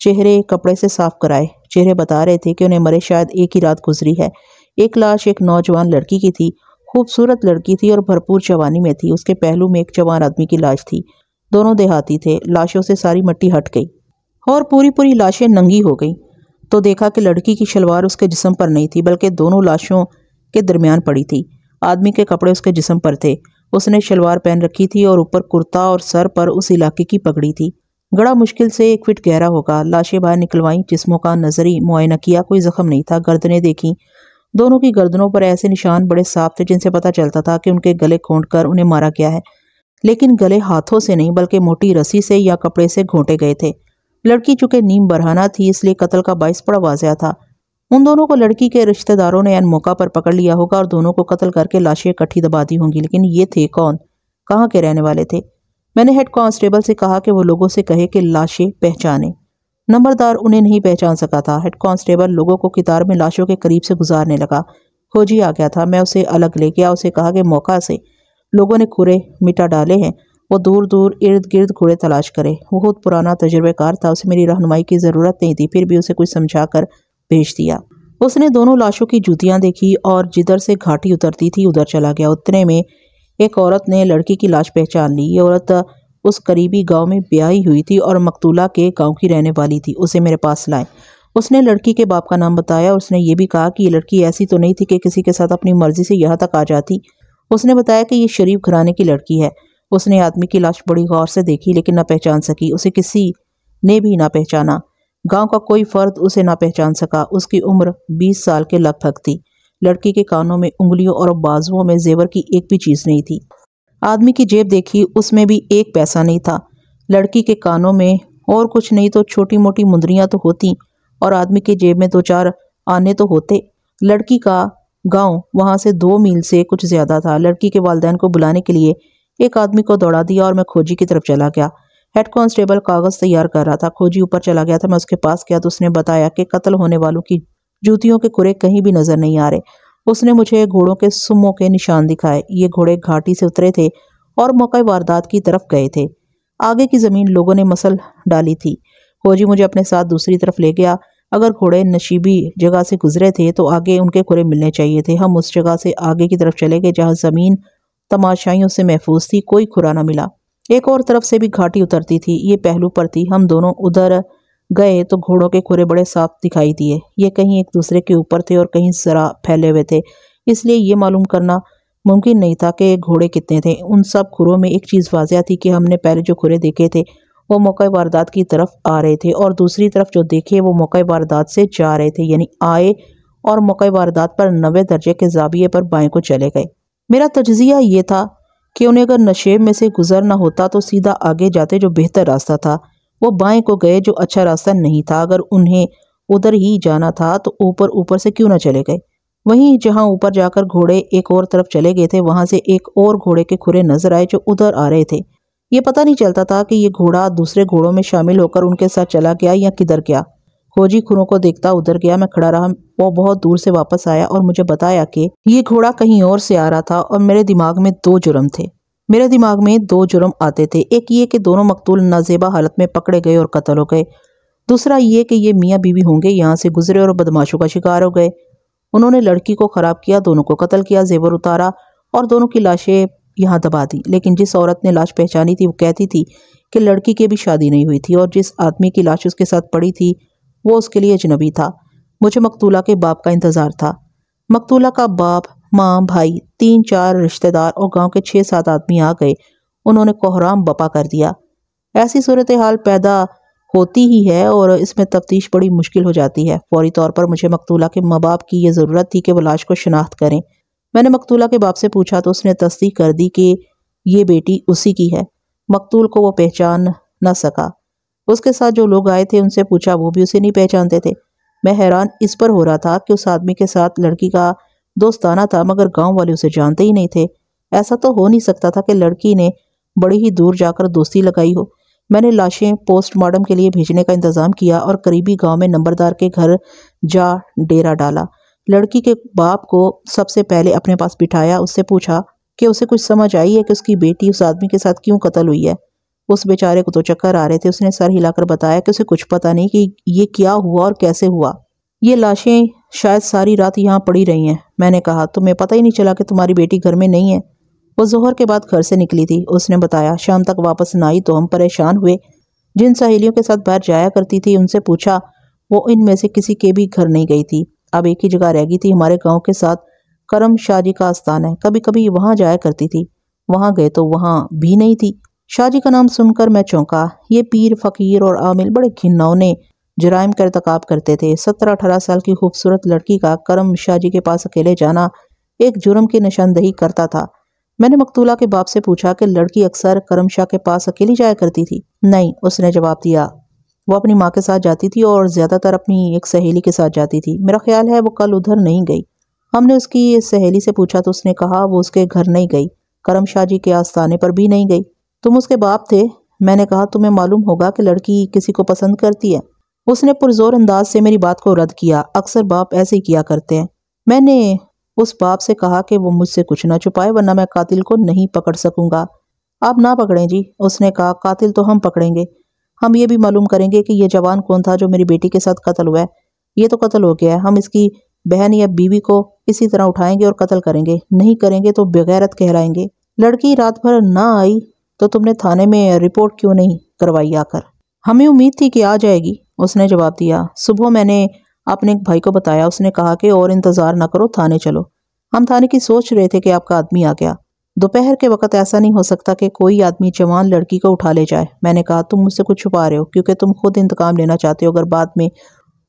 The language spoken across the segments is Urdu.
چہرے کپڑے سے صاف کرائے۔ چہرے بتا رہے تھے کہ انہیں مرے شاید ایک ہی رات گزری ہے۔ ایک لاش ایک نوجوان لڑکی کی تھی، خوبصورت لڑکی تھی اور بھرپور جوانی میں تھی۔ اس کے پہلو میں ایک جوان آدمی کی لاش تھی۔ دونوں دیہاتی تھے۔ لاشوں سے ساری مٹی ہٹ گئی اور پوری لاشیں ننگی ہو گئی تو دیکھا کہ لڑکی کی شلوار اس کے جسم پر نہیں تھی بلکہ دونوں لاشوں کے درمیان پڑی تھی۔ آدمی کے کپڑے اس کے جسم پر تھے۔ اس نے شلوار پہن رکھی تھی اور اوپر کرتا اور سر پر اس علاقے کی پگڑی تھی۔ گڑا مشکل سے 1 فٹ گہرا ہوگا۔ لاشیں باہر نکلوائیں، جسموں کا نظری معائنہ کیا، کوئی زخم نہیں تھا۔ گردنیں دیکھیں، دونوں کی گردنوں پر ایسے نشان بڑے صاف تھے جن سے پتہ چلتا تھا کہ ان کے گلے گھونٹ کر انہیں مارا گیا ہے، لیکن گلے ہاتھوں سے نہیں بلکہ موٹی رسی سے یا کپڑے سے گھونٹے گئے تھے۔ لڑکی چونکہ نیم برہنہ تھی اس لیے قتل کا باعث بڑا واضح تھا۔ ان دونوں کو لڑکی کے رشتہ داروں نے عین موقع پر پکڑ لیا ہوگا اور دونوں کو قتل کر کے لاشیں اکٹھی دبا دی ہوں گی، لیکن یہ تھے کون؟ کہاں کے رہنے والے تھے؟ میں نے ہیڈ کانسٹیبل سے کہا کہ وہ لوگوں سے کہے کہ لاشیں پہچانے۔ نمبردار انہیں نہیں پہچان سکا تھا۔ ہیڈ کانسٹیبل لوگوں کو قطار میں لاشوں کے قریب سے گزارنے لگا۔ کھوجی آ گیا تھا۔ میں اسے الگ لے گیا، اسے کہا کہ موقع سے لوگوں نے کھرے مٹا ڈالے ہیں، وہ دور دور ارد گرد کھڑے تلاش کرے۔ وہ بہت پرانا تجربہ کار تھا، اسے میری رہنمائی کی ضرورت نہیں تھی، پھر بھی اسے کچھ سمجھا کر بھیج دیا۔ اس نے دونوں لاشوں کی جوتیاں دیکھی اور جدھر سے گھاٹی اترتی تھی ادھر چلا گیا۔ اتنے میں ایک عورت نے لڑکی کی لاش پہچان لی۔ یہ عورت اس قریبی گاؤں میں بیاہی ہوئی تھی اور مقتولہ کے گاؤں کی رہنے والی تھی۔ اسے میرے پاس لائے۔ اس نے لڑکی کے باپ کا نام بتایا اور اس نے یہ بھی کہا کہ یہ لڑکی ایسی تو نہیں تھی کہ کسی کے ساتھ اپنی مرضی سے یہاں تک آ جاتی۔ اس نے بتایا کہ یہ شریف گھرانے کی لڑکی ہے۔ اس نے آدمی کی لاش بڑی غور سے دیکھی لیکن نہ پہچان سکی۔ اسے کسی نے بھی نہ پہچانا۔ گاؤں کا کوئی فرد اسے نہ پہچان سکا۔ اس کی عمر 20 سال کے لگ بھگ تھی۔ لڑکی کے کانوں میں، انگلیوں اور بازوؤں میں زیور کی ایک بھی چیز نہیں تھی۔ آدمی کی جیب دیکھی، اس میں بھی 1 پیسہ نہیں تھا۔ لڑکی کے کانوں میں اور کچھ نہیں تو چھوٹی موٹی مندریاں تو ہوتی اور آدمی کی جیب میں 2-4 آنے تو ہوتے۔ لڑکی کا گاؤں وہاں سے 2 میل سے کچھ زیادہ تھا۔ لڑکی کے والدین کو بلانے کے لیے ایک آدمی کو دوڑا دیا اور میں کھوجی کی طرف چلا گیا۔ ہیڈ کانسٹیبل کاغذ تیار کر رہا تھا۔ کھوجی اوپر چلا گیا تھا۔ میں اس کے پاس گیا تو اس نے بتایا کہ قتل ہونے والوں کی جوتیوں کے کھرے کہیں بھی نظر نہیں آ رہے۔ اس نے مجھے گھوڑوں کے سموں کے نشان دکھائے۔ یہ گھوڑے گھاٹی سے اترے تھے اور موقع واردات کی طرف گئے تھے۔ آگے کی زمین لوگوں نے مسل ڈالی تھی۔ کھوجی مجھے اپنے ساتھ دوسری طرف لے گیا۔ اگر گھوڑے نشیبی جگہ سے گزرے تھے تو آگے ان کے کھرے ملنے چاہیے تھے۔ ہم اس جگہ سے آگے کی طرف چلے گئے جہاں زمین تماشائیوں سے محفوظ تھی۔ کوئی کھرا نہ ملا۔ ایک اور طرف سے بھی گھاٹی اترتی تھی، یہ پہلو پر تھی۔ ہم دونوں ادھر گئے تو گھوڑوں کے کھرے بڑے صاف دکھائی دیے۔ یہ کہیں ایک دوسرے کے اوپر تھے اور کہیں ذرا پھیلے ہوئے تھے، اس لیے یہ معلوم کرنا ممکن نہیں تھا کہ گھوڑے کتنے تھے۔ ان سب کھروں میں ایک چیز واضح تھی کہ ہم نے پہلے جو کھرے دیکھے تھے وہ موقع واردات کی طرف آ رہے تھے اور دوسری طرف جو دیکھے وہ موقع واردات سے جا رہے تھے، یعنی آئے اور موقع واردات پر 90 درجے کے زاویے پر بائیں کو چلے گئے۔ میرا تجزیہ یہ تھا کہ انہیں اگر نشیب میں سے گزرنا ہوتا تو سیدھا آگے جاتے جو بہتر راستہ تھا، وہ بائیں کو گئے جو اچھا راستہ نہیں تھا۔ اگر انہیں ادھر ہی جانا تھا تو اوپر سے کیوں نہ چلے گئے؟ وہیں جہاں اوپر جا کر گھوڑے ایک اور طرف چلے گئے تھے وہاں سے ایک اور گھوڑے کے کھرے نظر آئے جو ادھر آ رہے تھے۔ یہ پتہ نہیں چلتا تھا کہ یہ گھوڑا دوسرے گھوڑوں میں شامل ہو کر ان کے ساتھ چلا گیا یا کدھر گیا۔ کھوجی کھروں کو دیکھتا ادھر گیا۔ میں کھڑا رہا۔ وہ بہت دور سے واپس آیا اور مجھے بتایا کہ یہ گھوڑا کہیں اور سے آ رہا تھا اور میرے دماغ میں 2 جرم تھے۔ میرے دماغ میں 2 جرم آتے تھے۔ ایک یہ کہ دونوں مقتول نازیبا حالت میں پکڑے گئے اور قتل ہو گئے۔ دوسرا یہ کہ یہ میاں بیوی ہوں گے، یہاں سے گزرے اور بدماشوں کا شکار ہو گئے۔ انہوں نے لڑکی کو خراب کیا، دونوں کو قتل کیا، زیور اتارا اور دونوں کی لاشیں یہاں دبا دی۔ لیکن جس عورت نے لاش پہچانی تھی وہ کہتی تھی کہ لڑکی کی بھی شادی نہیں ہوئی تھی اور جس آدمی کی لاش اس کے ساتھ پڑی تھی وہ اس کے لیے اجنبی تھا۔ مجھے مقتولہ کے باپ کا انتظار تھا۔ مقتولہ کا باپ، ماں، بھائی، 3-4 رشتہ دار اور گاؤں کے 6-7 آدمی آ گئے۔ انہوں نے کوہرام بپا کر دیا۔ ایسی صورتحال پیدا ہوتی ہی ہے اور اس میں تفتیش بڑی مشکل ہو جاتی ہے۔ فوری طور پر مجھے مقتولہ کے ماں باپ کی یہ ضرورت تھی کہ وہ لاش کو شناخت کریں۔ میں نے مقتولہ کے باپ سے پوچھا تو اس نے تصدیق کر دی کہ یہ بیٹی اسی کی ہے۔ مقتول کو وہ پہچان نہ سکا۔ اس کے ساتھ جو لوگ آئے تھے ان سے پوچھا، وہ بھی اسے نہیں پہچانتے تھے۔ میں حیران اس پر ہو رہا تھا کہ اس آدمی کے ساتھ لڑکی کا دوستانہ تھا مگر گاؤں والے اسے جانتے ہی نہیں تھے۔ ایسا تو ہو نہیں سکتا تھا کہ لڑکی نے بڑی ہی دور جا کر دوستی لگائی ہو۔ میں نے لاشیں پوسٹ مارٹم کے لیے بھیجنے کا انتظام کیا اور قریبی گاؤں میں نمبردار کے گھر جا ڈیرا ڈالا۔ لڑکی کے باپ کو سب سے پہلے اپنے پاس بٹھایا۔ اس سے پوچھا کہ اسے کچھ سمجھ آئی ہے کہ اس کی بیٹی اس آدمی کے ساتھ کیوں قتل ہوئی ہے۔ اس بیچارے کو تو چکر آ رہے تھے۔ اس نے سر ہلا کر بتایا کہ اسے کچھ پتہ نہیں کہ یہ کیا ہوا اور کیسے ہوا۔ یہ لاشیں شاید ساری رات یہاں پڑی رہی ہیں۔ میں نے کہا تمہیں پتہ ہی نہیں چلا کہ تمہاری بیٹی گھر میں نہیں ہے؟ وہ ظہر کے بعد گھر سے نکلی تھی، اس نے بتایا۔ شام تک واپس نہ آئی تو ہم پریشان ہوئے۔ جن سہیلیوں کے ساتھ باہر جایا کرتی تھی ان سے پوچھا، وہ ان میں سے کسی کے بھی گھر نہیں گئی تھی۔ اب ایک ہی جگہ رہ گئی تھی، ہمارے گاؤں کے ساتھ کرم شاہ جی کا آستان ہے، کبھی کبھی وہاں جایا کرتی تھی۔ وہاں گئے تو وہاں بھی نہیں تھی۔ شاہ جی کا نام سن کر میں چونکا۔ یہ پیر، فقیر اور عامل بڑے گھناؤنے جرائم کا ارتکاب کرتے تھے۔ 17-18 سال کی خوبصورت لڑکی کا کرم شاہ جی کے پاس اکیلے جانا ایک جرم کی نشاندہی کرتا تھا۔ میں نے مقتولہ کے باپ سے پوچھا کہ لڑکی اکثر کرم شاہ کے پاس اکیلی جایا کرتی تھی؟ نہیں، اس نے جواب دیا، وہ اپنی ماں کے ساتھ جاتی تھی اور زیادہ تر اپنی ایک سہیلی کے ساتھ جاتی تھی۔ میرا خیال ہے وہ کل ادھر نہیں گئی۔ ہم نے اس کی سہیلی سے پوچھا تو اس نے کہا وہ اس کے گھر نہیں گئی، کرم شاہ جی کے آستانے پر بھی نہیں گئی۔ تم اس کے باپ تھے؟ میں نے کہا تمہیں معلوم ہوگا کہ لڑکی کسی کو پسند کرتی ہے۔ اس نے پرزور انداز سے میری بات کو رد کیا۔ اکثر باپ ایسے ہی کیا کرتے ہیں۔ میں نے اس باپ سے کہا کہ وہ مجھ سے کچھ نہ چھپائے ورنہ میں قاتل کو نہیں پکڑ سکوں گا۔ آپ نہ پکڑیں جی، اس نے کہا، قاتل تو ہم پکڑیں گے۔ ہم یہ بھی معلوم کریں گے کہ یہ جوان کون تھا جو میری بیٹی کے ساتھ قتل ہوا ہے۔ یہ تو قتل ہو گیا ہے، ہم اس کی بہن یا بیوی کو اسی طرح اٹھائیں گے اور قتل کریں گے۔ نہیں کریں گے تو بغیرت کہلائیں گے۔ لڑکی رات بھر نہ آئی تو تم نے تھانے میں رپورٹ کیوں نہیں کروائی آ کر؟ ہمیں امید تھی کہ آ جائے گی، اس نے جواب دیا۔ صبح میں نے اپنے ایک بھائی کو بتایا، اس نے کہا کہ اور انتظار نہ کرو، تھانے چلو۔ ہم تھانے کی سوچ رہے تھے کہ آپ کا آدمی آ گیا۔ دوپہر کے وقت ایسا نہیں ہو سکتا کہ کوئی آدمی جوان لڑکی کو اٹھا لے جائے۔ میں نے کہا تم مجھ سے کچھ چھپا رہے ہو کیونکہ تم خود انتقام لینا چاہتے ہو۔ اگر بعد میں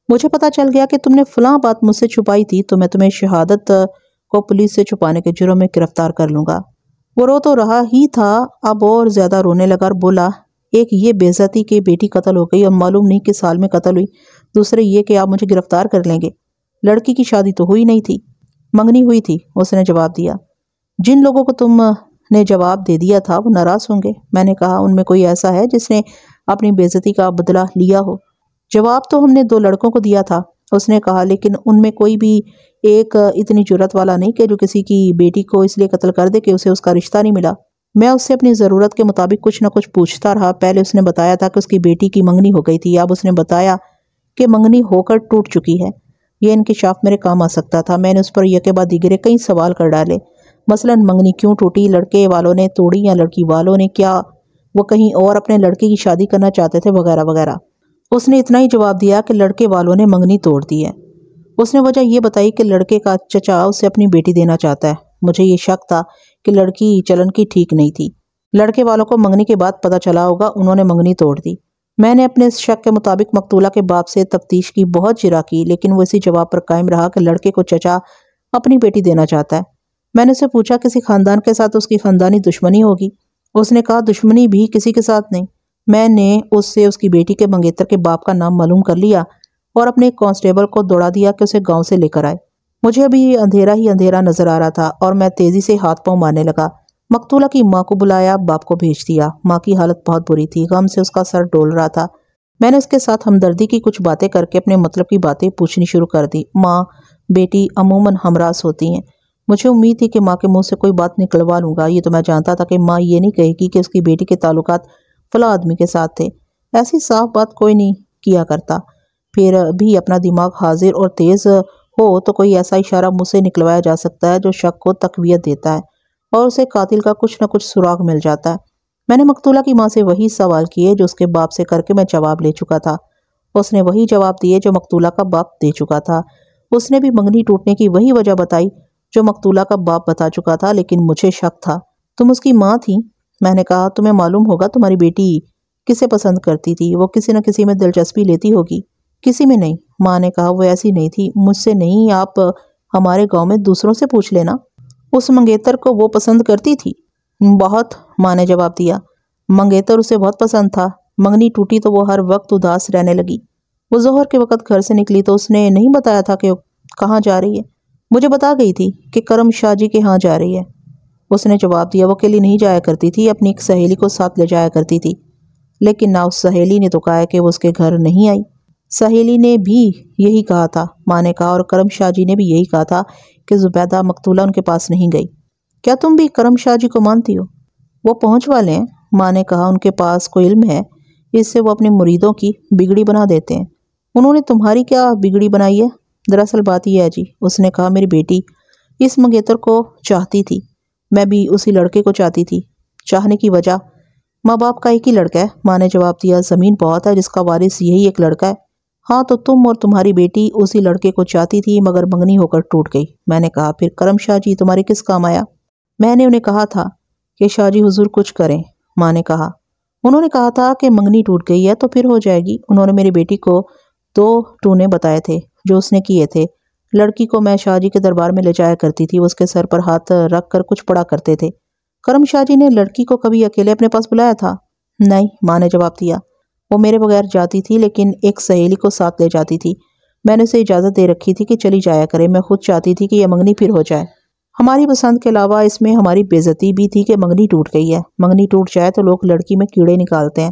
مجھے پتا چل گیا کہ تم نے فلاں بات مجھ سے چھپائی تھی تو میں تمہیں شہادت کو پولیس سے چھپانے کے جرم میں گرفتار کر لوں گا۔ وہ رو تو رہا ہی تھا، اب اور زیادہ رونے لگا اور بولا، ایک یہ بے عزتی کہ بیٹی قتل ہو گئی اور معلوم نہیں کس سال میں قتل ہوئی، دوسرے یہ کہ آپ مجھے گرفتار کر لیں گے۔ لڑکی کی شادی تو ہوئی نہیں تھی، منگنی ہوئی تھی، اس نے جواب دیا۔ جن لوگوں کو تم نے جواب دے دیا تھا وہ ناراض ہوں گے۔ میں نے کہا ان میں کوئی ایسا ہے جس نے اپنی بے عزتی کا بدلہ لیا ہو؟ جواب تو ہم نے 2 لڑکوں کو دیا تھا، اس نے کہا، لیکن ان میں کوئی بھی ایک اتنی جرات والا نہیں کہ جو کسی کی بیٹی کو اس لیے قتل کر دے کہ اسے اس کا رشتہ نہیں ملا۔ میں اس سے اپنی ضرورت کے مطابق کچھ نہ کچھ پوچھتا رہا۔ پہلے اس نے بتایا تھا کہ اس کی بیٹی کی منگنی ہو گئی تھی، اب اس نے بتایا کہ منگنی ہو کر ٹوٹ چکی ہے۔ یہ انکشاف میرے کام آ سکتا تھا۔ میں نے اس پر یک کے بعد دیگرے کئی سوال کر ڈالے، مثلا منگنی کیوں ٹوٹی، لڑکے والوں نے توڑی یا لڑکی والوں نے، کیا وہ کہیں اور اپنے لڑکے کی شادی کرنا چاہتے تھے، وغیرہ وغیرہ۔ اس نے اتنا ہی جواب دیا کہ لڑکے والوں نے منگنی توڑ دی ہے۔ اس نے وجہ یہ بتائی کہ لڑکے کا چچا اسے اپنی بیٹی دینا چاہتا ہے۔ مجھے یہ شک تھا کہ لڑکی چلن کی ٹھیک نہیں تھی۔ لڑکے والوں کو منگنی کے بعد پتہ چلا ہوگا، انہوں نے منگنی توڑ دی۔ میں نے اپنے اس شک کے مطابق مقتولہ کے باپ سے تفتیش کی، بہت جرا کی، لیکن وہ اسی جواب پر قائم رہا کہ لڑکے کو چچا اپنی بیٹی دینا چاہتا ہے۔ میں نے اسے پوچھا کسی خاندان کے ساتھ اس کی خاندانی دشمنی ہوگی؟ اس نے کہا دشمنی بھی کسی کے ساتھ نہیں۔ میں نے اس سے اس کی بیٹی کے منگیتر کے باپ کا نام معلوم کر لیا اور اپنے کانسٹیبل کو دوڑا دیا کہ اسے گاؤں سے لے کر آئے۔ مجھے ابھی اندھیرا ہی اندھیرا نظر آ رہا تھا اور میں تیزی سے ہاتھ پاؤں مارنے لگا۔ مقتولہ کی ماں کو بلایا، باپ کو بھیج دیا۔ ماں کی حالت بہت بری تھی، غم سے اس کا سر ڈول رہا تھا۔ میں نے اس کے ساتھ ہمدردی کی کچھ باتیں کر کے اپنے مطلب کی باتیں پوچھنی شروع کر دی۔ ماں بیٹی عموماً ہمراز ہوتی ہیں۔ مجھے امید تھی کہ ماں کے منہ سے کوئی بات نکلوا لوں گا۔ یہ تو میں جانتا تھا کہ ماں یہ نہیں کہے گی کہ اس کی بیٹی کے تعلقات فلاں آدمی کے ساتھ تھے۔ ایسی صاف بات کوئی نہیں کیا کرتا۔ پھر بھی اپنا دماغ حاضر اور تیز ہو تو کوئی ایسا اشارہ منہ سے نکلوایا جا سکتا ہے جو شک کو تقویت دیتا ہے اور اسے قاتل کا کچھ نہ کچھ سراغ مل جاتا ہے۔ میں نے مقتولہ کی ماں سے وہی سوال کیے جو اس کے باپ سے کر کے میں جواب لے چکا تھا۔ اس نے وہی جواب دیے جو مقتولہ کا باپ دے چکا تھا۔ اس نے بھی منگنی ٹوٹنے کی وہی وجہ بتائی جو مقتولہ کا باپ بتا چکا تھا، لیکن مجھے شک تھا۔ تم اس کی ماں تھی؟ میں نے کہا تمہیں معلوم ہوگا تمہاری بیٹی کسے پسند کرتی تھی، وہ کسی نہ کسی میں دلچسپی لیتی ہوگی۔ کسی میں نہیں، ماں نے کہا، وہ ایسی نہیں تھی۔ مجھ سے نہیں، آپ ہمارے گاؤں میں دوسروں سے پوچھ لینا۔ اس منگیتر کو وہ پسند کرتی تھی؟ بہت، ماں نے جواب دیا۔ منگیتر اسے بہت پسند تھا۔ منگنی ٹوٹی تو وہ ہر وقت اداس رہنے لگی۔ وہ ظہر کے وقت گھر سے نکلی تو اس نے نہیں بتایا تھا کہ کہاں جا رہی ہے؟ مجھے بتا گئی تھی کہ کرم شاہ جی کے ہاں جا رہی ہے، اس نے جواب دیا۔ وہ اکیلی نہیں جایا کرتی تھی، اپنی ایک سہیلی کو ساتھ لے جایا کرتی تھی، لیکن نہ اس سہیلی نے تو کہا کہ وہ اس کے گھر نہیں آئی۔ سہیلی نے بھی یہی کہا تھا، ماں نے کہا، اور کرم شاہ جی نے بھی یہی کہا تھا کہ زبیدہ مقتولہ ان کے پاس نہیں گئی۔ کیا تم بھی کرم شاہ جی کو مانتی ہو؟ وہ پہنچ والے ہیں، ماں نے کہا ان کے پاس کوئی علم ہے، اس سے وہ اپنے مریدوں کی بگڑی بنا دیتے ہیں۔ انہوں نے تمہاری کیا بگڑی بنائی ہے؟ دراصل بات یہ ہے جی، اس نے کہا، میری بیٹی اس منگیتر کو چاہتی تھی، میں بھی اسی لڑکے کو چاہتی تھی۔ چاہنے کی وجہ؟ ماں باپ کا ایک ہی لڑکا ہے، ماں نے جواب دیا، زمین بہت ہے جس کا وارث یہی ایک لڑکا ہے۔ ہاں تو تم اور تمہاری بیٹی اسی لڑکے کو چاہتی تھی مگر منگنی ہو کر ٹوٹ گئی۔ میں نے کہا، پھر کرم شاہ جی تمہارے کس کام آیا؟ میں نے انہیں کہا تھا کہ شاہ جی حضور کچھ کریں۔ ماں نے کہا، انہوں نے کہا تھا کہ منگنی ٹوٹ گئی ہے تو پھر ہو جائے گی۔ انہوں نے میری بیٹی کو 2 ٹونے بتائے تھے جو اس نے کیے تھے۔ لڑکی کو میں شاہ جی کے دربار میں لے جایا کرتی تھی، وہ اس کے سر پر ہاتھ رکھ کر کچھ پڑھا کرتے تھے۔ کرم شاہ جی نے لڑکی کو کبھی اکیلے اپنے پاس بلایا تھا؟ نہیں، ماں نے جواب دیا، وہ میرے بغیر جاتی تھی لیکن ایک سہیلی کو ساتھ لے جاتی تھی۔ میں نے اسے اجازت دے رکھی تھی کہ چلی جایا کرے، میں خود چاہتی تھی کہ یہ منگنی پھر ہو جائے۔ ہماری پسند کے علاوہ اس میں ہماری بے عزتی بھی تھی کہ منگنی ٹوٹ گئی ہے۔ منگنی ٹوٹ جائے تو لوگ لڑکی میں کیڑے نکالتے ہیں۔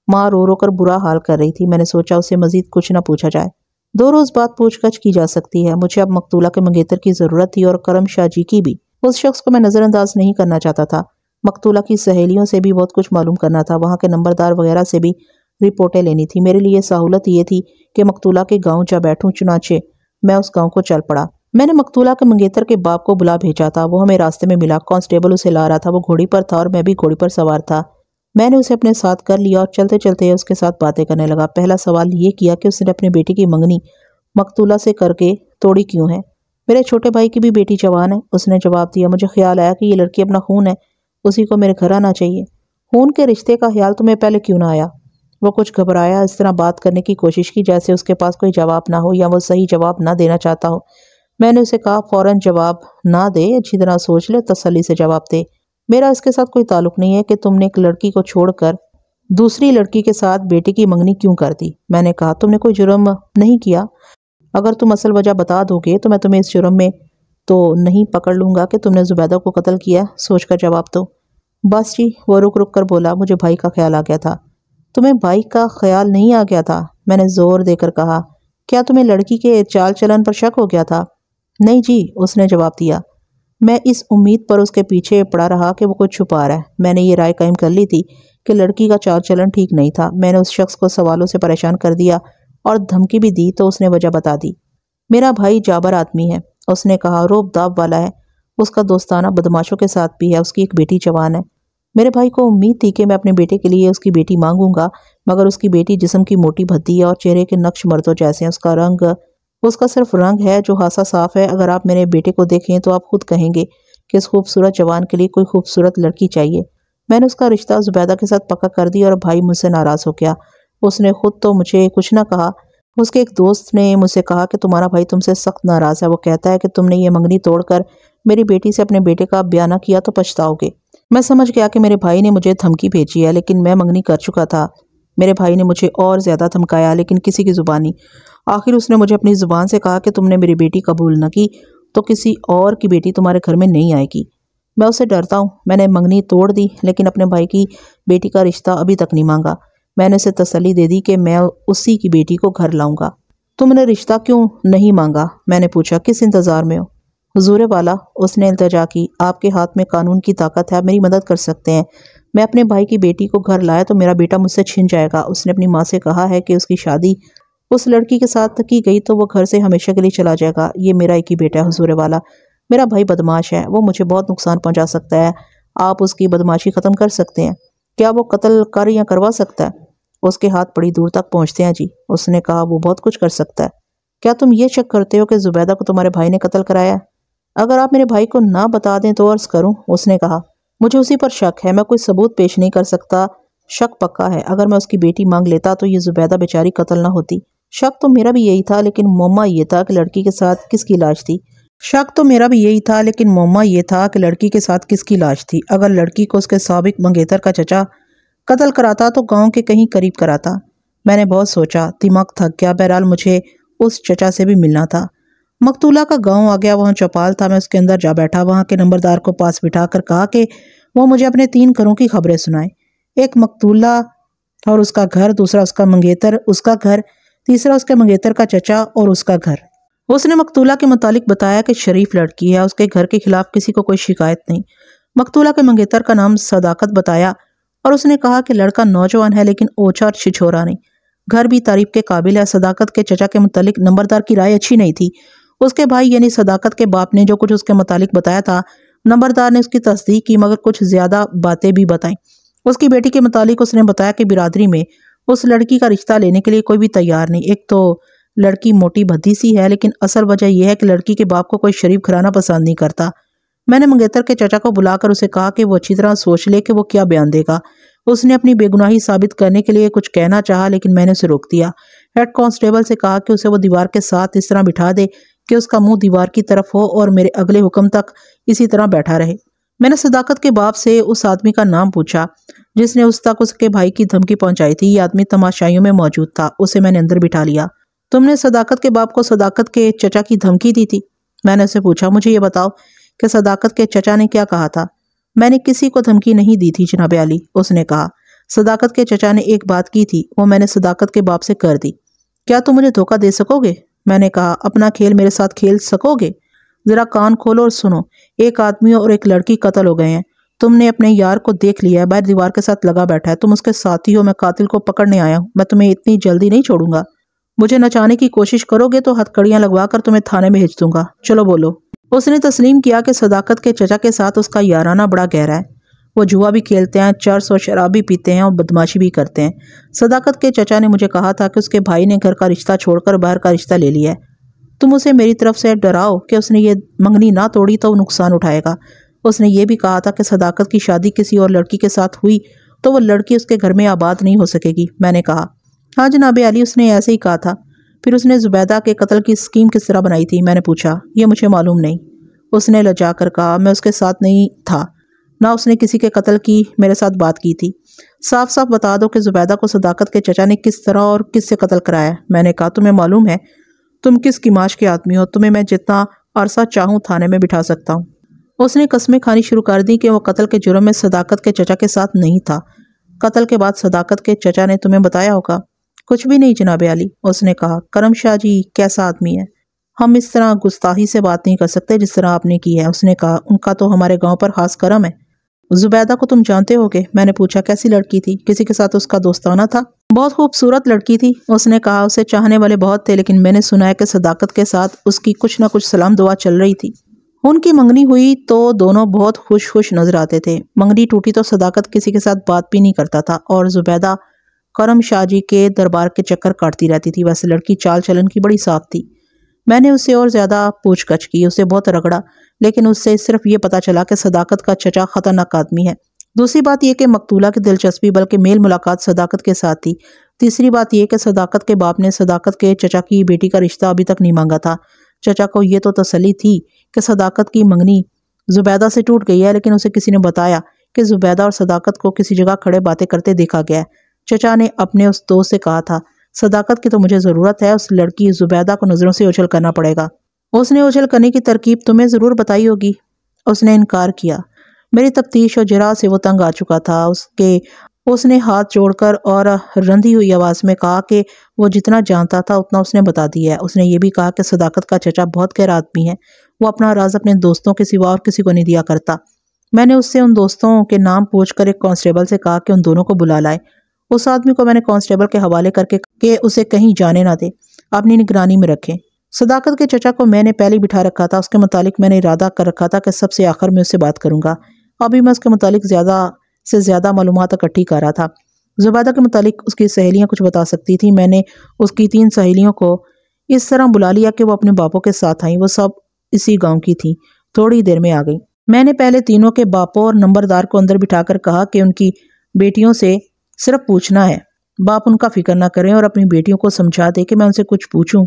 ماں رو رو کر برا حال کر رہی تھی۔ میں نے سوچا اسے مزید کچھ نہ پوچھا جائے، 2 روز بعد پوچھ گچھ کی جا سکتی ہے۔ مجھے اب مقتولہ کے منگیتر کی ضرورت تھی اور کرم شاہ جی کی بھی۔ اس شخص کو میں نظر انداز نہیں کرنا چاہتا تھا۔ مقتولہ کی سہیلیوں سے بھی بہت کچھ معلوم کرنا تھا، وہاں کے نمبردار وغیرہ سے بھی رپورٹیں لینی تھی۔ میرے لیے سہولت یہ تھی کہ مقتولہ کے گاؤں جا بیٹھوں، چنانچہ میں اس گاؤں کو چل پڑا۔ میں نے مقتولہ کے منگیتر کے باپ کو بلا بھیجا تھا، وہ ہمیں راستے میں ملا، کانسٹیبل اسے لا رہا تھا، وہ گھوڑی پر تھا اور میں بھی گھوڑی پر سوار تھا۔ میں نے اسے اپنے ساتھ کر لیا اور چلتے چلتے اس کے ساتھ باتیں کرنے لگا۔ پہلا سوال یہ کیا کہ اس نے اپنی بیٹی کی منگنی مقتولہ سے کر کے توڑی کیوں ہے؟ میرے چھوٹے بھائی کی بھی بیٹی جوان ہے، اس نے جواب دیا۔ مجھے خیال آیا کہ یہ لڑکی اپنا خون ہے، اسی کو میرے گھر آنا چاہیے۔ خون کے رشتے کا خیال تمہیں پہلے کیوں نہ آیا؟ وہ کچھ گھبرایا، اس طرح بات کرنے کی کوشش کی جیسے اس کے پاس کوئی جواب نہ ہو یا وہ صحیح جواب نہ دینا چاہتا ہو۔ میں نے اسے کہا، فوراً جواب نہ دے، اچھی طرح سوچ لے، تسلی سے جواب دے۔ میرا اس کے ساتھ کوئی تعلق نہیں ہے کہ تم نے ایک لڑکی کو چھوڑ کر دوسری لڑکی کے ساتھ بیٹی کی منگنی کیوں کر دی؟ میں نے کہا، تم نے کوئی جرم نہیں کیا، اگر تم اصل وجہ بتا دو گے تو میں تمہیں اس جرم میں تو نہیں پکڑ لوں گا کہ تم نے زبیدہ کو قتل کیا۔ سوچ کر جواب دو۔ بس جی، وہ رک رک کر بولا، مجھے بھائی کا خیال آ گیا تھا۔ تمہیں بھائی کا خیال نہیں آ گیا تھا؟ میں نے زور دے کر کہا، کیا تمہیں لڑکی کے چال چلن پر شک ہو گیا تھا؟ نہیں جی، اس نے جواب دیا۔ میں اس امید پر اس کے پیچھے پڑا رہا کہ وہ کچھ چھپا رہا ہے۔ میں نے یہ رائے قائم کر لی تھی کہ لڑکی کا چال چلن ٹھیک نہیں تھا۔ میں نے اس شخص کو سوالوں سے پریشان کر دیا اور دھمکی بھی دی تو اس نے وجہ بتا دی۔ میرا بھائی جابر آدمی ہے، اس نے کہا، روب داب والا ہے، اس کا دوستانہ بدماشوں کے ساتھ بھی ہے، اس کی ایک بیٹی جوان ہے۔ میرے بھائی کو امید تھی کہ میں اپنے بیٹے کے لیے اس کی بیٹی مانگوں گا، مگر اس کی بیٹی جسم کی موٹی بھدی ہے اور چہرے کے نقش مردوں جیسے ہیں۔ اس کا صرف رنگ ہے جو خاصا صاف ہے۔ اگر آپ میرے بیٹے کو دیکھیں تو آپ خود کہیں گے کہ اس خوبصورت جوان کے لیے کوئی خوبصورت لڑکی چاہیے۔ میں نے اس کا رشتہ زبیدہ کے ساتھ پکا کر دیا اور بھائی مجھ سے ناراض ہو گیا۔ اس نے خود تو مجھے کچھ نہ کہا، اس کے ایک دوست نے مجھ سے کہا کہ تمہارا بھائی تم سے سخت ناراض ہے، وہ کہتا ہے کہ تم نے یہ منگنی توڑ کر میری بیٹی سے اپنے بیٹے کا بیاہ نہ کیا تو پچھتاؤ گے۔ میں سمجھ گیا کہ میرے بھائی نے مجھے دھمکی بھیجی ہے، لیکن میں منگنی کر چکا تھا۔ میرے بھائی نے مجھے اور زیادہ دھمکایا، لیکن کسی کی زبانی۔ آخر اس نے مجھے اپنی زبان سے کہا کہ تم نے میری بیٹی قبول نہ کی تو کسی اور کی بیٹی تمہارے گھر میں نہیں آئے گی۔ میں اسے ڈرتا ہوں۔ میں نے منگنی توڑ دی لیکن اپنے بھائی کی بیٹی کا رشتہ ابھی تک نہیں مانگا۔ میں نے اسے تسلی دے دی کہ میں اسی کی بیٹی کو گھر لاؤں گا۔ تم نے رشتہ کیوں نہیں مانگا؟ میں نے پوچھا، کس انتظار میں ہو؟ حضور والا، اس نے التجا کی، آپ کے ہاتھ میں قانون کی طاقت ہے، آپ میری مدد کر سکتے ہیں۔ میں اپنے بھائی کی بیٹی کو گھر لایا تو میرا بیٹا مجھ سے چھن جائے گا۔ اس نے اپنی ماں سے کہا ہے کہ اس کی شادی اس لڑکی کے ساتھ کی گئی تو وہ گھر سے ہمیشہ کے لیے چلا جائے گا۔ یہ میرا ایک ہی بیٹا ہے حضور والا، میرا بھائی بدماش ہے، وہ مجھے بہت نقصان پہنچا سکتا ہے۔ آپ اس کی بدماشی ختم کر سکتے ہیں؟ کیا وہ قتل کر یا کروا سکتا ہے؟ اس کے ہاتھ بڑی دور تک پہنچتے ہیں جی، اس نے کہا، وہ بہت کچھ کر سکتا ہے۔ کیا تم یہ شک کرتے ہو کہ زبیدہ کو تمہارے بھائی نے قتل کرایا ہے؟ اگر آپ میرے بھائی کو نہ بتا دیں تو عرض کروں، اس نے کہا، مجھے اسی پر شک ہے، میں کوئی ثبوت پیش نہیں کر سکتا۔ شک پکا ہے، اگر میں اس کی بیٹی مانگ لیتا تو یہ زبیدہ بیچاری قتل نہ ہوتی۔ شک تو میرا بھی یہی تھا، لیکن معمہ یہ تھا کہ لڑکی کے ساتھ کس کی لاش تھی۔ اگر لڑکی کو اس کے سابق منگیتر کا چچا قتل کراتا تو گاؤں کے کہیں قریب کراتا۔ میں نے بہت سوچا، دماغ تھک گیا، بہرحال مجھے اس چچا سے بھی ملنا تھا۔ مقتولہ کا گاؤں آ گیا، وہاں چوپال تھا، میں اس کے اندر جا بیٹھا، وہاں کے نمبردار کو پاس بٹھا کر کہا کہ وہ مجھے اپنے 3 گھروں کی خبریں سنائے، ایک مقتولہ اور اس کا گھر، دوسرا اس کا منگیتر، اس کا گھر، تیسرا اس کے منگیتر کا چچا اور اس کا گھر۔ اس نے مقتولہ کے متعلق بتایا کہ شریف لڑکی ہے، اس کے گھر کے خلاف کسی کو کوئی شکایت نہیں۔ مقتولہ کے منگیتر کا نام صداقت بتایا، اور اس نے کہا کہ لڑکا نوجوان ہے لیکن اوچھا اور چھچھورا نہیں، گھر بھی تعریف کے قابل ہے۔ صداقت کے چچا کے متعلق نمبردار کی رائے اچھی نہیں تھی۔ اس کے بھائی یعنی صداقت کے باپ نے جو کچھ اس کے متعلق بتایا تھا، نمبردار نے اس کی تصدیق کی، مگر کچھ زیادہ باتیں بھی بتائیں۔ اس کی بیٹی کے متعلق اس نے بتایا کہ برادری میں اس لڑکی کا رشتہ لینے کے لیے کوئی بھی تیار نہیں۔ ایک تو لڑکی موٹی بھدی سی ہے، لیکن اصل وجہ یہ ہے کہ لڑکی کے باپ کو کوئی شریف گھرانہ پسند نہیں کرتا۔ میں نے منگیتر کے چچا کو بلا کر اسے کہا کہ وہ اچھی طرح سوچ لے کہ وہ کیا بیان دے گا۔ اس نے اپنی بے گناہی ثابت کرنے کے لیے کچھ کہنا چاہا، لیکن میں نے اسے روک دیا۔ ہیڈ کانسٹیبل سے کہا کہ اسے وہ دیوار کے ساتھ اس طرح بٹھا دے کہ اس کا منہ دیوار کی طرف ہو اور میرے اگلے حکم تک اسی طرح بیٹھا رہے۔ میں نے صداقت کے باپ سے اس آدمی کا نام پوچھا جس نے اس تک اس کے بھائی کی دھمکی پہنچائی تھی۔ یہ آدمی تماشائیوں میں موجود تھا۔ اسے میں نے اندر بٹھا لیا۔ تم نے صداقت کے باپ کو صداقت کے چچا کی دھمکی دی تھی؟ میں نے اسے پوچھا۔ مجھے یہ بتاؤ کہ صداقت کے چچا نے کیا کہا تھا؟ میں نے کسی کو دھمکی نہیں دی تھی جناب عالی، اس نے کہا۔ صداقت کے چچا نے ایک بات کی تھی، وہ میں نے صداقت کے باپ سے کر دی۔ کیا تم مجھے دھوکہ دے سکو گے؟ میں نے کہا۔ اپنا کھیل میرے ساتھ کھیل سکو گے؟ ذرا کان کھولو اور سنو۔ ایک آدمی اور ایک لڑکی قتل ہو گئے ہیں۔ تم نے اپنے یار کو دیکھ لیا ہے، باہر دیوار کے ساتھ لگا بیٹھا ہے۔ تم اس کے ساتھی ہو۔ میں قاتل کو پکڑنے آیا ہوں۔ میں تمہیں اتنی جلدی نہیں چھوڑوں گا۔ مجھے نچانے کی کوشش کرو گے تو ہتھکڑیاں لگوا کر تمہیں تھانے میں بھیج دوں گا۔ چلو بولو۔ اس نے تسلیم کیا کہ صداقت کے چچا کے ساتھ اس کا یارانہ بڑا گہرا ہے۔ وہ جوا بھی کھیلتے ہیں، چرس اور شراب بھی پیتے ہیں اور بدماشی بھی کرتے ہیں۔ صداقت کے چچا نے مجھے کہا تھا کہ اس کے بھائی نے گھر کا رشتہ چھوڑ کر باہر کا رشتہ لے لیا ہے۔ تم اسے میری طرف سے ڈراؤ کہ اس نے یہ منگنی نہ توڑی تو وہ نقصان اٹھائے گا۔ اس نے یہ بھی کہا تھا کہ صداقت کی شادی کسی اور لڑکی کے ساتھ ہوئی تو وہ لڑکی اس کے گھر میں آباد نہیں ہو سکے گی۔ میں نے کہا ہاں جناب عالی، اس نے ایسے ہی کہا تھا۔ پھر اس نے زبیدہ کے قتل کی اسکیم کس طرح بنائی تھی؟ میں نے پوچھا۔ یہ مجھے معلوم نہیں، اس نے لجا کر کہا۔ میں اس کے ساتھ نہیں تھا، نہ اس نے کسی کے قتل کی میرے ساتھ بات کی تھی۔ صاف صاف بتا دو کہ زبیدہ کو صداقت کے چچا نے کس طرح اور کس سے قتل کرایا ہے؟ میں نے کہا تمہیں معلوم ہے تم کس کماش کے آدمی ہو، تمہیں میں جتنا عرصہ چاہوں تھانے میں بٹھا سکتا ہوں۔ اس نے قسمیں کھانی شروع کر دی کہ وہ قتل کے جرم میں صداقت کے چچا کے ساتھ نہیں تھا۔ قتل کے بعد صداقت کے چچا نے تمہیں بتایا ہوگا؟ کچھ بھی نہیں جناب عالی، اس نے کہا۔ کرم شاہ جی کیسا آدمی ہے؟ ہم اس طرح گستاخی سے بات نہیں کر سکتے جس طرح آپ نے کی ہے، اس نے کہا۔ ان کا تو ہمارے گاؤں پر خاص کرم ہے۔ زبیدہ کو تم جانتے ہو گے؟ میں نے پوچھا۔ کیسی لڑکی تھی؟ کسی کے ساتھ اس کا دوستانہ تھا؟ بہت خوبصورت لڑکی تھی، اس نے کہا۔ اسے چاہنے والے بہت تھے، لیکن میں نے سنا ہے کہ صداقت کے ساتھ اس کی کچھ نہ کچھ سلام دعا چل رہی تھی۔ ان کی منگنی ہوئی تو دونوں بہت خوش نظر آتے تھے۔ منگنی ٹوٹی تو صداقت کسی کے ساتھ بات بھی نہیں کرتا تھا اور زبیدہ کرم شاہ جی کے دربار کے چکر کاٹتی رہتی تھی۔ ویسے لڑکی چال چلن کی بڑی صاف تھی۔ میں نے اس سے اور زیادہ پوچھ گچھ کی، اسے بہت رگڑا، لیکن اس سے صرف یہ پتا چلا کہ صداقت کا چچا خطرناک آدمی ہے۔ دوسری بات یہ کہ مقتولہ کی دلچسپی بلکہ میل ملاقات صداقت کے ساتھ تھی۔ تیسری بات یہ کہ صداقت کے باپ نے صداقت کے چچا کی بیٹی کا رشتہ ابھی تک نہیں مانگا تھا۔ چچا کو یہ تو تسلی تھی کہ صداقت کی منگنی زبیدہ سے ٹوٹ گئی ہے، لیکن اسے کسی نے بتایا کہ زبیدہ اور صداقت کو کسی جگہ کھڑے باتیں کرتے دیکھا گیا ہے۔ چچا نے اپنے اس دوست سے کہا تھا صداقت کی تو مجھے ضرورت ہے، اس لڑکی زبیدہ کو نظروں سے اوجھل کرنا پڑے گا۔ اس نے اوجھل کرنے کی ترکیب تمہیں ضرور بتائی ہوگی۔ اس نے انکار کیا۔ میری تفتیش اور جرح سے وہ تنگ آ چکا تھا۔ اس نے ہاتھ جوڑ کر اور رندھی ہوئی آواز میں کہا کہ وہ جتنا جانتا تھا اتنا اس نے بتا دیا ہے۔ اس نے یہ بھی کہا کہ صداقت کا چچا بہت غیر آدمی ہے، وہ اپنا راز اپنے دوستوں کے سوا اور کسی کو نہیں دیا کرتا۔ میں نے اس سے ان دوستوں کے نام پوچھ کر ایک کانسٹیبل سے کہا کہ ان دونوں کو بلا لائے۔ اس آدمی کو میں نے کانسٹیبل کے حوالے کر کے کہ اسے کہیں جانے نہ دے، اپنی نگرانی میں رکھیں۔ صداقت کے چچا کو میں نے پہلے بٹھا رکھا تھا، اس کے متعلق میں نے ارادہ کر رکھا تھا کہ سب سے آخر میں اس سے بات کروں گا۔ ابھی میں اس کے متعلق زیادہ سے زیادہ معلومات اکٹھی کر رہا تھا۔ زبیدہ کے متعلق اس کی سہیلیاں کچھ بتا سکتی تھی۔ میں نے اس کی 3 سہیلیوں کو اس طرح بلا لیا کہ وہ اپنے باپوں کے ساتھ آئیں۔ وہ سب اسی گاؤں کی تھیں۔ تھوڑی دیر میں آ گئیں۔ میں نے پہلے تینوں کے باپوں اور نمبردار کو اندر بٹھا کر کہا کہ ان کی بیٹیوں سے صرف پوچھنا ہے، باپ ان کا فکر نہ کریں اور اپنی بیٹیوں کو سمجھا دے کہ میں ان سے کچھ پوچھوں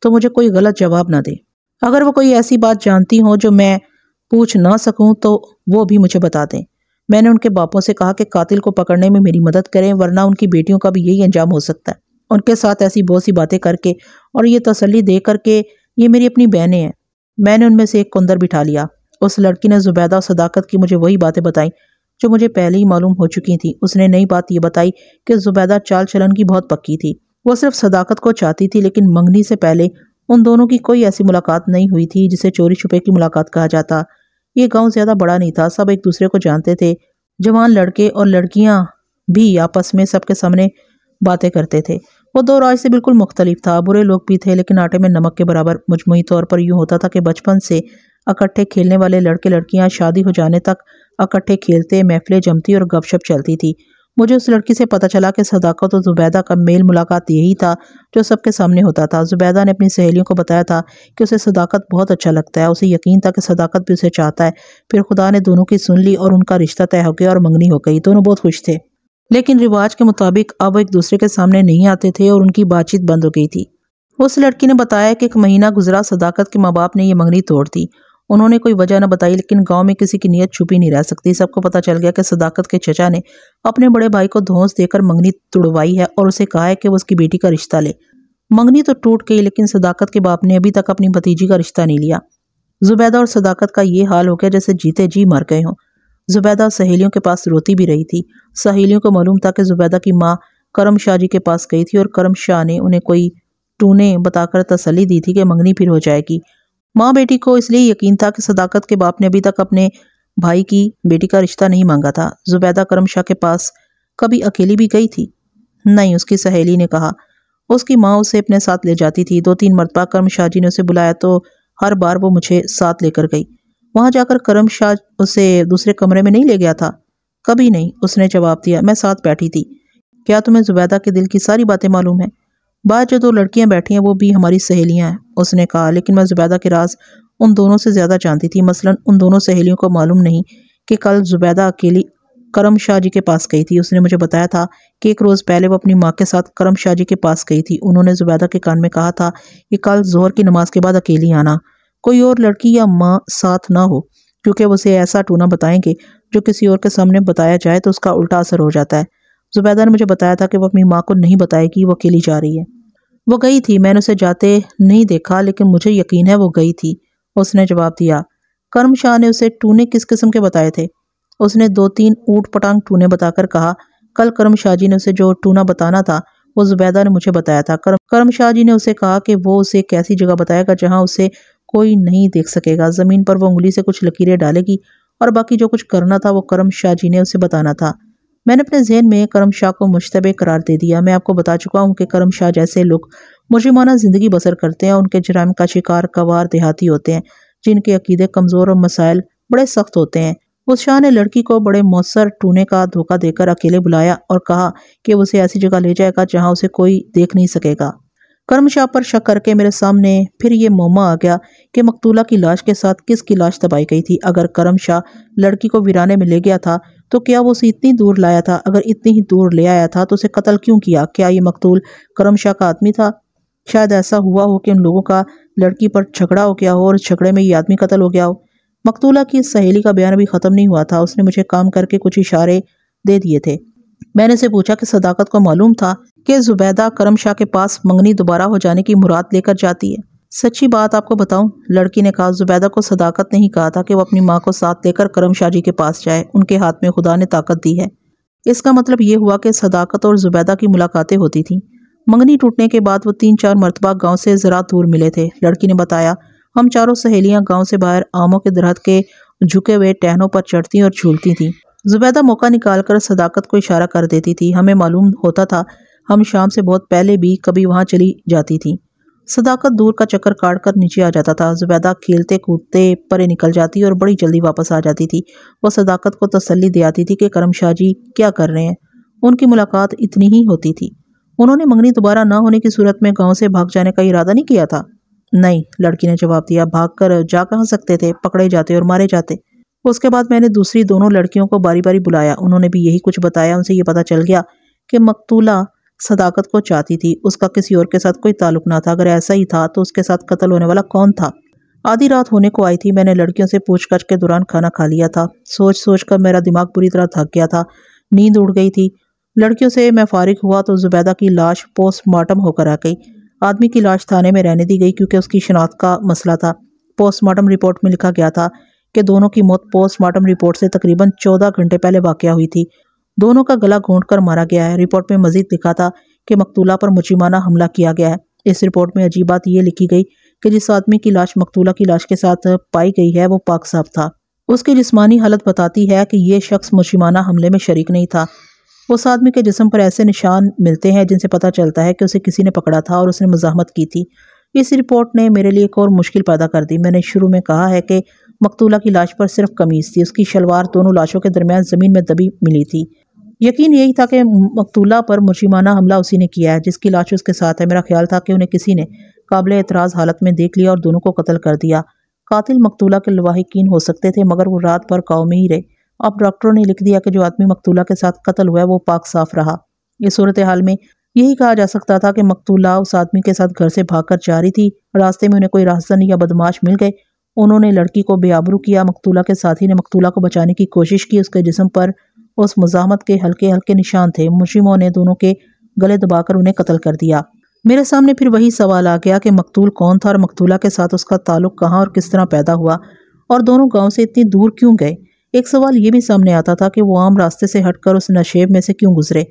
تو مجھے کوئی غلط جواب نہ دے۔ اگر وہ کوئی ایسی بات جانتی ہوں جو میں پوچھ نہ سکوں تو وہ بھی مجھے بتا دیں۔ میں نے ان کے باپوں سے کہا کہ قاتل کو پکڑنے میں میری مدد کریں، ورنہ ان کی بیٹیوں کا بھی یہی انجام ہو سکتا ہے۔ ان کے ساتھ ایسی بہت سی باتیں کر کے اور یہ تسلی دے کر کے یہ میری اپنی بہنیں ہیں۔ میں نے ان میں سے ایک کو اندر بٹھا لیا۔ اس لڑکی نے زبیدہ اور صداقت کی مجھے وہی باتیں بتائیں جو مجھے پہلے ہی معلوم ہو چکی تھیں۔ اس نے نئی بات یہ بتائی کہ زبیدہ چال چلن کی بہت پکی تھی۔ وہ صرف صداقت کو چاہتی تھی، لیکن منگنی سے پہلے ان دونوں کی کوئی ایسی ملاقات نہیں ہوئی تھی جسے چوری چھپے کی ملاقات کہا جاتا۔ یہ گاؤں زیادہ بڑا نہیں تھا، سب ایک دوسرے کو جانتے تھے۔ جوان لڑکے اور لڑکیاں بھی آپس میں سب کے سامنے باتیں کرتے تھے۔ وہ دور آج سے بالکل مختلف تھا، برے لوگ بھی تھے لیکن آٹے میں نمک کے برابر۔ مجموعی طور پر یوں ہوتا تھا کہ بچپن سے اکٹھے کھیلنے والے لڑکے لڑکیاں شادی ہو جانے تک اکٹھے کھیلتے، محفلیں جمتی اور گپ شپ چلتی تھی۔ مجھے اس لڑکی سے پتہ چلا کہ صداقت اور زبیدہ کا میل ملاقات یہی تھا جو سب کے سامنے ہوتا تھا۔ زبیدہ نے اپنی سہیلیوں کو بتایا تھا کہ اسے صداقت بہت اچھا لگتا ہے، اسے یقین تھا کہ صداقت بھی اسے چاہتا ہے۔ پھر خدا نے دونوں کی سن لی اور ان کا رشتہ طے ہو گیا اور منگنی ہو گئی۔ دونوں بہت خوش تھے، لیکن رواج کے مطابق اب ایک دوسرے کے سامنے نہیں آتے تھے اور ان کی بات چیت بند ہو گئی تھی۔ اس لڑکی نے بتایا کہ 1 مہینہ گزرا، صداقت کے ماں باپ نے یہ منگنی توڑ دی۔ انہوں نے کوئی وجہ نہ بتائی، لیکن گاؤں میں کسی کی نیت چھپی نہیں رہ سکتی۔ سب کو پتہ چل گیا کہ صداقت کے چچا نے اپنے بڑے بھائی کو دھونس دے کر منگنی توڑوائی ہے اور اسے کہا ہے کہ وہ اس کی بیٹی کا رشتہ لے۔ منگنی تو ٹوٹ گئی، لیکن صداقت کے باپ نے ابھی تک اپنی بھتیجی کا رشتہ نہیں لیا۔ زبیدہ اور صداقت کا یہ حال ہو گیا جیسے جیتے جی مر گئے ہوں۔ زبیدہ سہیلیوں کے پاس روتی بھی رہی تھی۔ سہیلیوں کو معلوم تھا کہ زبیدہ کی ماں کرم شاہ جی کے پاس گئی تھی اور کرم شاہ نے انہیں کوئی ٹونے بتا کر تسلی دی تھی کہ منگنی پھر ہو جائے گی۔ ماں بیٹی کو اس لیے یقین تھا کہ صداقت کے باپ نے ابھی تک اپنے بھائی کی بیٹی کا رشتہ نہیں مانگا تھا۔ زبیدہ کرم شاہ کے پاس کبھی اکیلی بھی گئی تھی؟ نہیں، اس کی سہیلی نے کہا۔ اس کی ماں اسے اپنے ساتھ لے جاتی تھی۔ 2-3 مرتبہ کرم شاہ جی نے اسے بلایا تو ہر بار وہ مجھے ساتھ لے کر گئی۔ وہاں جا کر کرم شاہ اسے دوسرے کمرے میں نہیں لے گیا تھا؟ کبھی نہیں، اس نے جواب دیا۔ میں ساتھ بیٹھی تھی۔ کیا تمہیں زبیدہ کے دل کی ساری باتیں معلوم ہیں؟ بعد جو 2 لڑکیاں بیٹھی ہیں وہ بھی ہماری سہیلیاں ہیں، اس نے کہا، لیکن میں زبیدہ کے راز ان دونوں سے زیادہ جانتی تھی۔ مثلا ان دونوں سہیلیوں کو معلوم نہیں کہ کل زبیدہ اکیلی کرم شاہ جی کے پاس گئی تھی۔ اس نے مجھے بتایا تھا کہ 1 روز پہلے وہ اپنی ماں کے ساتھ کرم شاہ جی کے پاس گئی تھی۔ انہوں نے زبیدہ کے کان میں کہا تھا کہ کل ظہر کی نماز کے بعد اکیلی آنا، کوئی اور لڑکی یا ماں ساتھ نہ ہو، کیونکہ وہ اسے ایسا ٹونا بتائیں گے جو کسی اور کے سامنے بتایا جائے تو اس کا الٹا اثر ہو جاتا ہے۔ زبیدہ نے مجھے بتایا تھا کہ وہ اپنی ماں کو نہیں بتائے گی وہ اکیلی جا رہی ہے۔ وہ گئی تھی، میں نے اسے جاتے نہیں دیکھا، لیکن مجھے یقین ہے وہ گئی تھی، اس نے جواب دیا۔ کرم شاہ نے اسے ٹونے کس قسم کے بتائے تھے؟ اس نے 2-3 اوٹ پٹانگ ٹونے بتا کر کہا۔ کل کرم شاہ جی نے اسے جو ٹونا بتانا تھا وہ زبیدہ نے مجھے بتایا تھا۔ کرم شاہ جی نے اسے کہا کہ وہ اسے ایک ایسی جگہ بتائے گا جہاں اسے کوئی نہیں دیکھ سکے گا۔ زمین پر وہ انگلی سے کچھ لکیریں ڈالے گی اور باقی جو کچھ کرنا تھا وہ کرم شاہ جی نے اسے بتانا تھا۔ میں نے اپنے ذہن میں کرم شاہ کو مشتبہ قرار دے دیا۔ میں آپ کو بتا چکا ہوں کہ کرم شاہ جیسے لوگ مجرمانہ زندگی بسر کرتے ہیں، ان کے جرائم کا شکار کوار دیہاتی ہوتے ہیں جن کے عقیدے کمزور اور مسائل بڑے سخت ہوتے ہیں۔ اس شاہ نے لڑکی کو بڑے مؤثر ٹونے کا دھوکہ دے کر اکیلے بلایا اور کہا کہ وہ اسے ایسی جگہ لے جائے گا جہاں اسے کوئی دیکھ نہیں سکے گا۔ کرم شاہ پر شک کر کے میرے سامنے پھر یہ معمہ آ گیا کہ مقتولہ کی لاش کے ساتھ کس کی لاش دبائی گئی تھی۔ اگر کرم شاہ لڑکی کو ویرانے میں لے گیا تھا تو کیا وہ اسے اتنی دور لایا تھا؟ اگر اتنی ہی دور لے آیا تھا تو اسے قتل کیوں کیا؟ کیا یہ مقتول کرم شاہ کا آدمی تھا؟ شاید ایسا ہوا ہو کہ ان لوگوں کا لڑکی پر جھگڑا ہو گیا ہو اور اس جھگڑے میں یہ آدمی قتل ہو گیا ہو۔ مقتولہ کی سہیلی کا بیان ابھی ختم نہیں ہوا تھا۔ اس نے مجھے کام کر کے کچھ اشارے دے دیے تھے۔ میں نے اسے پوچھا کہ صداقت کو معلوم تھا کہ زبیدہ کرم شاہ کے پاس منگنی دوبارہ ہو جانے کی مراد لے کر جاتی ہے؟ سچی بات آپ کو بتاؤں، لڑکی نے کہا، زبیدہ کو صداقت نے ہی کہا تھا کہ وہ اپنی ماں کو ساتھ لے کر کرم شاہ جی کے پاس جائے۔ ان کے ہاتھ میں خدا نے طاقت دی ہے۔ اس کا مطلب یہ ہوا کہ صداقت اور زبیدہ کی ملاقاتیں ہوتی تھیں۔ منگنی ٹوٹنے کے بعد وہ 3-4 مرتبہ گاؤں سے ذرا دور ملے تھے۔ لڑکی نے بتایا، ہم چاروں سہیلیاں گاؤں سے باہر آموں کے درخت کے جھکے ہوئے ٹہنوں پر چڑھتی اور جھولتی تھیں۔ زبیدہ موقع نکال کر صداقت کو اشارہ کر دیتی تھی۔ ہمیں معلوم ہوتا تھا ہم شام سے بہت پہلے بھی کبھی وہاں چلی جاتی تھیں۔ صداقت دور کا چکر کاٹ کر نیچے آ جاتا تھا۔ زبیدہ کھیلتے کودتے پرے نکل جاتی اور بڑی جلدی واپس آ جاتی تھی۔ وہ صداقت کو تسلی دے آتی تھی کہ کرم شاہ جی کیا کر رہے ہیں، ان کی ملاقات اتنی ہی ہوتی تھی۔ انہوں نے منگنی دوبارہ نہ ہونے کی صورت میں گاؤں سے بھاگ جانے کا ارادہ نہیں کیا تھا؟ نہیں، لڑکی نے جواب دیا، بھاگ کر جا کہاں سکتے تھے، پکڑے جاتے اور مارے جاتے۔ اس کے بعد میں نے دوسری دونوں لڑکیوں کو باری باری بلایا، انہوں نے بھی یہی کچھ بتایا۔ ان سے یہ پتہ چل گیا کہ مقتولہ صداقت کو چاہتی تھی، اس کا کسی اور کے ساتھ کوئی تعلق نہ تھا۔ اگر ایسا ہی تھا تو اس کے ساتھ قتل ہونے والا کون تھا؟ آدھی رات ہونے کو آئی تھی۔ میں نے لڑکیوں سے پوچھ گچھ کے دوران کھانا کھا لیا تھا۔ سوچ سوچ کر میرا دماغ بری طرح تھک گیا تھا، نیند اڑ گئی تھی۔ لڑکیوں سے میں فارغ ہوا تو زبیدہ کی لاش پوسٹ مارٹم ہو کر آ گئی۔ آدمی کی لاش تھانے میں رہنے دی گئی کیونکہ اس کی شناخت کا مسئلہ تھا۔ پوسٹ مارٹم رپورٹ میں لکھا گیا تھا کہ دونوں کی موت پوسٹ مارٹم رپورٹ سے تقریباً 14 گھنٹے پہلے واقع ہوئی تھی۔ دونوں کا گلا گھونٹ کر مارا گیا ہے۔ رپورٹ میں مزید لکھا تھا کہ مقتولہ پر مجرمانہ حملہ کیا گیا ہے۔ اس رپورٹ میں عجیب بات یہ لکھی گئی کہ جس آدمی کی لاش مقتولہ کی لاش کے ساتھ پائی گئی ہے وہ پاک صاف تھا۔ اس کی جسمانی حالت بتاتی ہے کہ یہ شخص مجرمانہ حملے میں شریک نہیں تھا۔ اس آدمی کے جسم پر ایسے نشان ملتے ہیں جن سے پتہ چلتا ہے کہ اسے کسی نے پکڑا تھا اور اس نے مزاحمت کی تھی۔ اس رپورٹ نے میرے لیے ایک اور مشکل پیدا کر دی۔ میں نے شروع میں کہا ہے کہ مقتولہ کی لاش پر صرف قمیص تھی، اس کی شلوار دونوں لاشوں کے درمیان زمین میں دبی ملی تھی۔ یقین یہی تھا کہ مقتولہ پر مجرمانہ حملہ اسی نے کیا ہے جس کی لاش اس کے ساتھ ہے۔ میرا خیال تھا کہ انہیں کسی نے قابل اعتراض حالت میں دیکھ لیا اور دونوں کو قتل کر دیا۔ قاتل مقتولہ کے لواحقین ہو سکتے تھے مگر وہ رات بھر گاؤں میں ہی رہے۔ اب ڈاکٹروں نے لکھ دیا کہ جو آدمی مقتولہ کے ساتھ قتل ہوا ہے وہ پاک صاف رہا۔ اس صورتحال میں یہی کہا جا سکتا تھا کہ مقتولہ اس آدمی کے ساتھ گھر سے بھاگ کر جا رہی تھی۔ راستے میں انہیں کوئی راہزن یا بدمعاش مل گئے، انہوں نے لڑکی کو بے آبرو کیا۔ مقتولہ کے ساتھی نے مقتولہ کو بچانے کی کوشش کی، اس کے جسم پر اس مزاحمت کے ہلکے ہلکے نشان تھے۔ مجرموں نے دونوں کے گلے دبا کر انہیں قتل کر دیا۔ میرے سامنے پھر وہی سوال آ گیا کہ مقتول کون تھا اور مقتولہ کے ساتھ اس کا تعلق کہاں اور کس طرح پیدا ہوا، اور دونوں گاؤں سے اتنی دور کیوں گئے؟ ایک سوال یہ بھی سامنے آتا تھا کہ وہ عام راستے سے ہٹ کر اس نشیب میں سے کیوں گزرے؟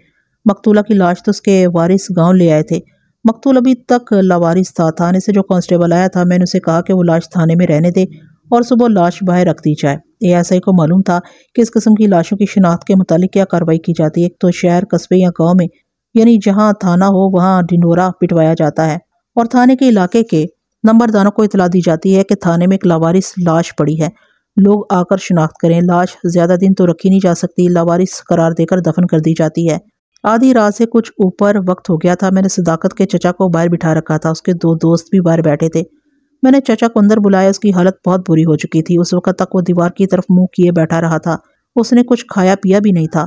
مقتولہ کی لاش تو اس کے وارث گاؤں لے آئے تھے۔ مقتول ابھی تک لاوارث تھا۔ تھانے سے جو کانسٹیبل آیا تھا، میں نے اسے کہا کہ وہ لاش تھانے میں رہنے دے اور صبح لاش باہر رکھ دی جائے۔ اے ایس آئی کو معلوم تھا کہ اس قسم کی لاشوں کی شناخت کے متعلق کیا کارروائی کی جاتی ہے۔ ایک تو شہر، قصبے یا گاؤں میں، یعنی جہاں تھانہ ہو وہاں ڈنڈورا پٹوایا جاتا ہے اور تھانے کے علاقے کے نمبرداروں کو اطلاع دی جاتی ہے کہ تھانے میں ایک لاوارث لاش پڑی ہے، لوگ آ کر شناخت کریں۔ لاش زیادہ دن تو رکھی نہیں جا سکتی، لاوارث قرار دے کر دفن کر دی جاتی ہے۔ آدھی رات سے کچھ اوپر وقت ہو گیا تھا۔ میں نے صداقت کے چچا کو باہر بٹھا رکھا تھا، اس کے دو دوست بھی باہر بیٹھے تھے۔ میں نے چچا کو اندر بلایا، اس کی حالت بہت بری ہو چکی تھی۔ اس وقت تک وہ دیوار کی طرف منہ کیے بیٹھا رہا تھا، اس نے کچھ کھایا پیا بھی نہیں تھا۔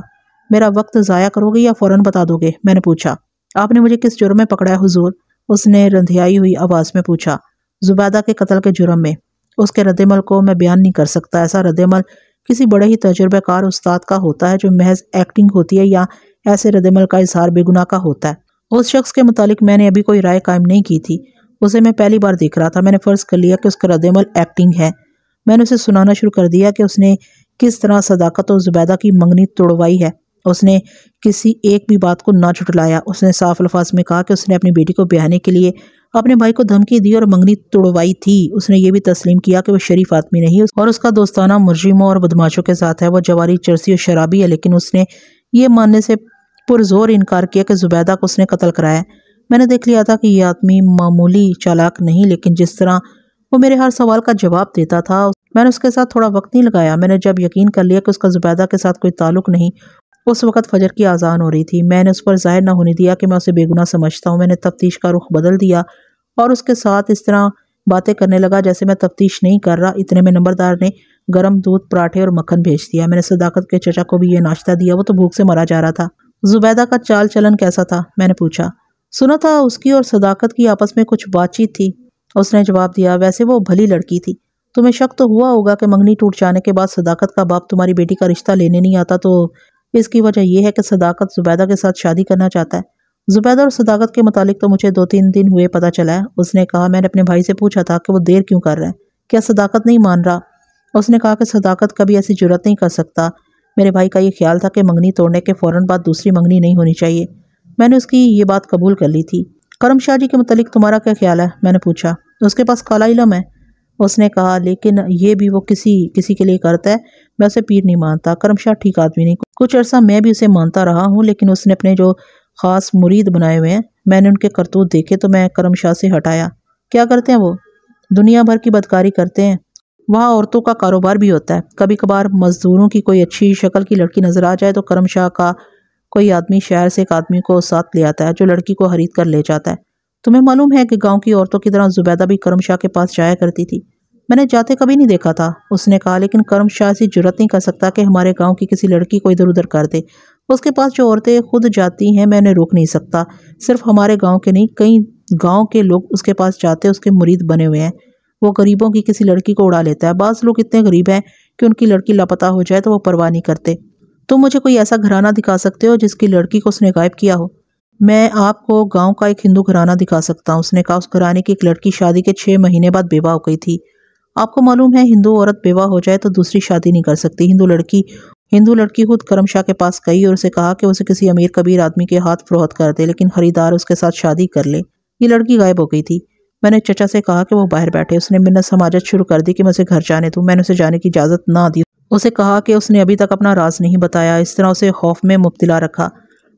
میرا وقت ضائع کرو گے یا فوراً بتا دو گے؟ میں نے پوچھا۔ آپ نے مجھے کس جرم میں پکڑا ہے حضور؟ اس نے رندھیائی ہوئی آواز میں پوچھا۔ زبیدہ کے قتل کے جرم میں۔ اس کے رد عمل کو میں بیان نہیں کر سکتا۔ ایسا رد عمل کسی بڑے ہی تجربہ کار استاد کا ہوتا ہے جو محض ایکٹنگ ہوتی ہے، یا ایسے رد عمل کا اظہار بے گناہ کا ہوتا ہے۔ اس شخص کے متعلق میں نے ابھی کوئی رائے قائم نہیں کی تھی، اسے میں پہلی بار دیکھ رہا تھا۔ میں نے فرض کر لیا کہ اس کا رد عمل ایکٹنگ ہے۔ میں نے اسے سنانا شروع کر دیا کہ اس نے کس طرح صداقت اور زبیدہ کی منگنی توڑوائی ہے۔ اس نے کسی ایک بھی بات کو نہ جھٹلایا۔ اس نے صاف الفاظ میں کہا کہ اس نے اپنی بیٹی کو بیاہنے کے لیے اپنے بھائی کو دھمکی دی اور منگنی توڑوائی تھی۔ اس نے یہ بھی تسلیم کیا کہ وہ شریف آدمی نہیں اور اس کا دوستانہ مجرموں اور بدماشوں کے ساتھ ہے، وہ جواری، چرسی اور شرابی ہے، لیکن اس نے یہ ماننے سے پرزور انکار کیا کہ زبیدہ کو اس نے قتل کرایا ہے۔ میں نے دیکھ لیا تھا کہ یہ آدمی معمولی چالاک نہیں، لیکن جس طرح وہ میرے ہر سوال کا جواب دیتا تھا، میں نے اس کے ساتھ تھوڑا وقت نہیں لگایا۔ میں نے جب یقین کر لیا کہ اس کا زبیدہ کے ساتھ کوئی تعلق نہیں، اس وقت فجر کی اذان ہو رہی تھی، میں نے اس پر ظاہر نہ ہونے دیا کہ میں اسے بے گناہ سمجھتا ہوں۔ میں نے تفتیش کا رخ بدل دیا اور اس کے ساتھ اس طرح باتیں کرنے لگا جیسے میں تفتیش نہیں کر رہا۔ اتنے میں نمبردار نے گرم دودھ، پراٹھے اور مکھن بھیج دیا۔ میں نے صداقت کے چچا کو بھی یہ ناشتہ دیا، وہ تو بھوک سے مرا جا رہا تھا۔ زبیدہ کا چال چلن کیسا تھا؟ میں نے پوچھا۔ سنا تھا اس کی اور صداقت کی آپس میں کچھ بات چیت تھی، اس نے جواب دیا۔ ویسے وہ بھلی لڑکی تھی۔ تمہیں شک تو ہوا ہوگا کہ منگنی ٹوٹ جانے کے بعد صداقت کا باپ تمہاری بیٹی کا رشتہ لینے نہیں آتا، تو اس کی وجہ یہ ہے کہ صداقت زبیدہ کے ساتھ شادی کرنا چاہتا ہے۔ زبیدہ اور صداقت کے متعلق تو مجھے 2-3 دن ہوئے پتہ چلا ہے، اس نے کہا۔ میں نے اپنے بھائی سے پوچھا تھا کہ وہ دیر کیوں کر رہا ہے، کیا صداقت نہیں مان رہا؟ اس نے کہا کہ صداقت کبھی ایسی جرات نہیں کر سکتا۔ میرے بھائی کا یہ خیال تھا کہ منگنی توڑنے کے فوراً بعد دوسری منگنی نہیں ہونی چاہیے۔ میں نے اس کی یہ بات قبول کر لی تھی۔ کرم شاہ جی کے متعلق تمہارا کیا خیال ہے؟ میں نے پوچھا۔ اس کے پاس کالا علم ہے، اس نے کہا، لیکن یہ بھی وہ کسی کے لیے کرتا ہے۔ میں اسے پیر نہیں مانتا۔ کرم شاہ ٹھیک آدمی نہیں، کچھ عرصہ میں بھی اسے مانتا رہا ہوں، لیکن اس نے اپنے جو خاص مرید بنائے ہوئے ہیں، میں نے ان کے کرتوت دیکھے تو میں کرم شاہ سے ہٹایا۔ کیا کرتے ہیں وہ؟ دنیا بھر کی بدکاری کرتے ہیں۔ وہاں عورتوں کا کاروبار بھی ہوتا ہے۔ کبھی کبھار مزدوروں کی کوئی اچھی شکل کی لڑکی نظر آ جائے تو کرم شاہ کا کوئی آدمی شہر سے ایک آدمی کو ساتھ لے آتا ہے جو لڑکی کو خرید کر لے جاتا ہے۔ تمہیں معلوم ہے کہ گاؤں کی عورتوں کی طرح زبیدہ بھی کرم شاہ کے پاس جایا کرتی تھی؟ میں نے جاتے کبھی نہیں دیکھا تھا، اس نے کہا، لیکن کرم شاہ ایسی جرات نہیں کر سکتا کہ ہمارے گاؤں کی کسی لڑکی کو ادھر ادھر کر دے۔ اس کے پاس جو عورتیں خود جاتی ہیں میں انہیں روک نہیں سکتا۔ صرف ہمارے گاؤں کے نہیں، کئی گاؤں کے لوگ اس کے پاس جاتے اس کے مرید بنے ہوئے ہیں۔ وہ غریبوں کی کسی لڑکی کو اڑا لیتا ہے۔ بعض لوگ اتنے غریب ہیں کہ ان کی لڑکی لاپتہ ہو جائے تو وہ پرواہ نہیں کرتے۔ تم مجھے کوئی ایسا گھرانہ دکھا سکتے ہو جس کی لڑکی کو اس نے غائب کیا ہو؟ میں آپ کو گاؤں کا ایک ہندو گھرانہ دکھا سکتا ہوں، اس نے کہا۔ اس گھرانے کی ایک لڑکی شادی کے 6 مہینے بعد بیوہ ہو گئی تھی۔ آپ کو معلوم ہے ہندو عورت بیوہ ہو جائے تو دوسری شادی نہیں کر سکتی۔ ہندو لڑکی خود کرم شاہ کے پاس گئی اور اسے کہا کہ اسے کسی امیر کبیر آدمی کے ہاتھ فروخت کر دے، لیکن خریدار اس کے ساتھ شادی کر لے۔ یہ لڑکی غائب ہو گئی تھی۔ میں نے چچا سے کہا کہ وہ باہر بیٹھے۔ اس نے منت سماجت شروع کر دی کہ میں اسے گھر جانے دوں۔ میں نے اسے جانے کی اجازت نہ دی، اسے کہا کہ اس نے ابھی تک اپنا راز نہیں بتایا، اس طرح اسے خوف میں مبتلا رکھا۔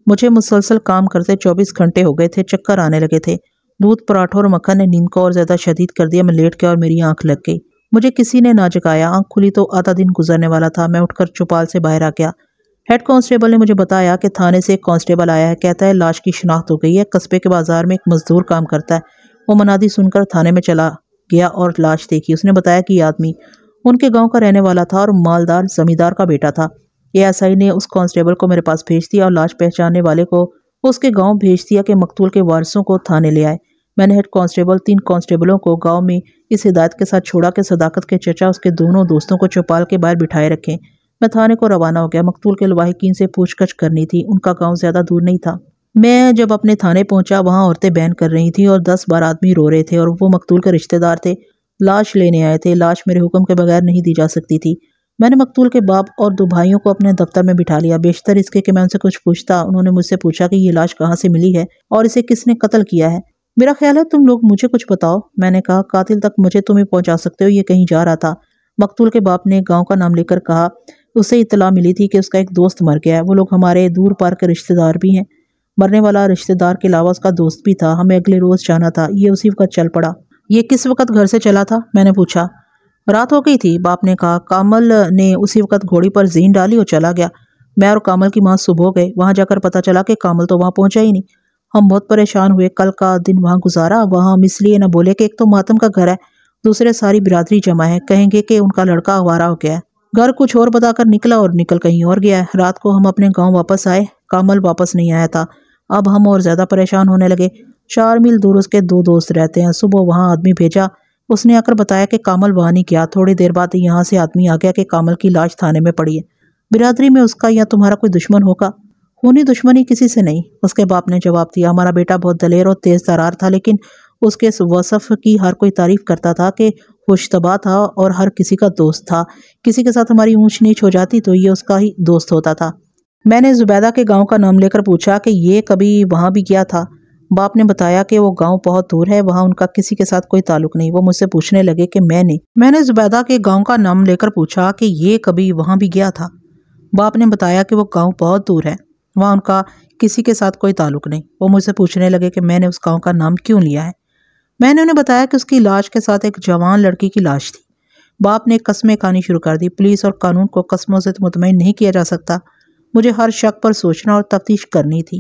مجھے مسلسل کام کرتے 24 گھنٹے ہو گئے تھے، چکر آنے لگے تھے۔ دودھ، پراٹھوں اور مکھن نے نیند کو اور زیادہ شدید کر دیا۔ میں لیٹ گیا اور میری آنکھ لگ گئی۔ مجھے کسی نے نہ جگایا۔ آنکھ کھلی تو آدھا دن گزرنے والا تھا۔ میں اٹھ کر چوپال سے باہر آ گیا۔ ہیڈ کانسٹیبل نے مجھے بتایا کہ تھانے سے ایک کانسٹیبل آیا ہے، کہتا ہے لاش کی شناخت ہو گئی ہے۔ قصبے کے بازار میں ایک مزدور کام کرتا ہے۔ وہ منادی سن کر تھانے میں چلا گیا اور لاش دیکھی۔ اس نے بتایا کہ یہ آدمی ان کے گاؤں کا رہنے والا تھا اور مالدار زمیندار کا بیٹا تھا۔ ASI نے اس کانسٹیبل کو میرے پاس بھیج دیا اور لاش پہچاننے والے کو اس کے گاؤں بھیج دیا کہ مقتول کے وارثوں کو تھانے لے آئے۔ میں نے ہیڈ کانسٹیبل 3 کانسٹیبلوں کو گاؤں میں اس ہدایت کے ساتھ چھوڑا کہ صداقت کے چچا اس کے دونوں دوستوں کو چوپال کے باہر بٹھائے رکھیں۔ میں تھانے کو روانہ ہو گیا۔ مقتول کے لواحقین سے پوچھ گچھ کرنی تھی۔ ان کا گاؤں زیادہ دور نہیں تھا۔ میں جب اپنے تھانے پہنچا، وہاں عورتیں بیان کر رہی تھیں اور 10-12 آدمی رو رہے تھے اور وہ مقتول کے رشتہ دار تھے۔ لاش لینے آئے تھے۔ لاش میرے حکم کے بغیر نہیں دی جا سکتی تھی۔ میں نے مقتول کے باپ اور 2 بھائیوں کو اپنے دفتر میں بٹھا لیا، بیشتر اس کے کہ میں ان سے کچھ پوچھتا۔ انہوں نے مجھ سے پوچھا کہ یہ لاش کہاں سے ملی ہے اور اسے کس نے قتل کیا ہے۔ میرا خیال ہے تم لوگ مجھے کچھ بتاؤ۔ میں نے کہا قاتل تک مجھے تم ہی پہنچا سکتے ہو، یہ کہیں جا رہا تھا۔ مقتول کے باپ نے گاؤں کا نام لے کر کہا اسے اطلاع ملی تھی کہ اس کا ایک دوست مر گیا ہے۔ وہ لوگ ہمارے دور پار کے رشتہ دار بھی ہیں۔ مرنے والا رشتہ دار کے علاوہ اس کا دوست بھی تھا۔ ہمیں اگلے روز جانا تھا۔ یہ اسی وقت چل پڑا۔ یہ کس وقت گھر سے چلا تھا؟ میں نے پوچھا۔ رات ہو گئی تھی، باپ نے کہا۔ کامل نے اسی وقت گھوڑی پر زین ڈالی اور چلا گیا۔ میں اور کامل کی ماں صبح ہو گئے۔ وہاں جا کر پتہ چلا کہ کامل تو وہاں پہنچا ہی نہیں۔ ہم بہت پریشان ہوئے۔ کل کا دن وہاں گزارا۔ وہاں ہم اس لیے نہ بولے کہ ایک تو ماتم کا گھر ہے، دوسرے ساری برادری جمع ہے، کہیں گے کہ ان کا لڑکا آوارہ ہو گیا ہے۔ گھر کچھ اور بتا کر نکلا اور نکل کہیں اور گیا ہے۔ رات کو ہم اپنے گاؤں واپس آئے، کامل واپس نہیں آیا تھا۔ اب ہم اور زیادہ پریشان ہونے لگے۔ 4 میل دور اس کے 2 دوست رہتے ہیں۔ صبح وہاں آدمی بھیجا، اس نے آ کر بتایا کہ کامل وہاں نہیں گیا۔ تھوڑی دیر بعد یہاں سے آدمی آ گیا کہ کامل کی لاش تھانے میں پڑی ہے۔ برادری میں اس کا یا تمہارا کوئی دشمن ہوگا؟ خونی دشمنی کسی سے نہیں، اس کے باپ نے جواب دیا۔ ہمارا بیٹا بہت دلیر اور تیز ترار تھا، لیکن اس کے اس وصف کی ہر کوئی تعریف کرتا تھا کہ خوش طبع تھا اور ہر کسی کا دوست تھا۔ کسی کے ساتھ ہماری اونچ نیچ ہو جاتی تو یہ اس کا ہی دوست ہوتا تھا۔ میں نے زبیدہ کے گاؤں کا نام لے کر پوچھا کہ یہ کبھی وہاں بھی گیا تھا؟ باپ نے بتایا کہ وہ گاؤں بہت دور ہے، وہاں ان کا کسی کے ساتھ کوئی تعلق نہیں۔ وہ مجھ سے پوچھنے لگے کہ میں نے زبیدہ کے گاؤں کا نام لے کر پوچھا کہ یہ کبھی وہاں بھی گیا تھا؟ باپ نے بتایا کہ وہ گاؤں بہت دور ہے، وہاں ان کا کسی کے ساتھ کوئی تعلق نہیں۔ وہ مجھ سے پوچھنے لگے کہ میں نے اس گاؤں کا نام کیوں لیا ہے؟ میں نے انہیں بتایا کہ اس کی لاش کے ساتھ ایک جوان لڑکی کی لاش تھی۔ باپ نے قسمیں کھانی شروع کر دی۔ پولیس اور قانون کو قسموں سے مطمئن نہیں کیا جا سکتا۔ مجھے ہر شک پر سوچنا اور تفتیش کرنی تھی۔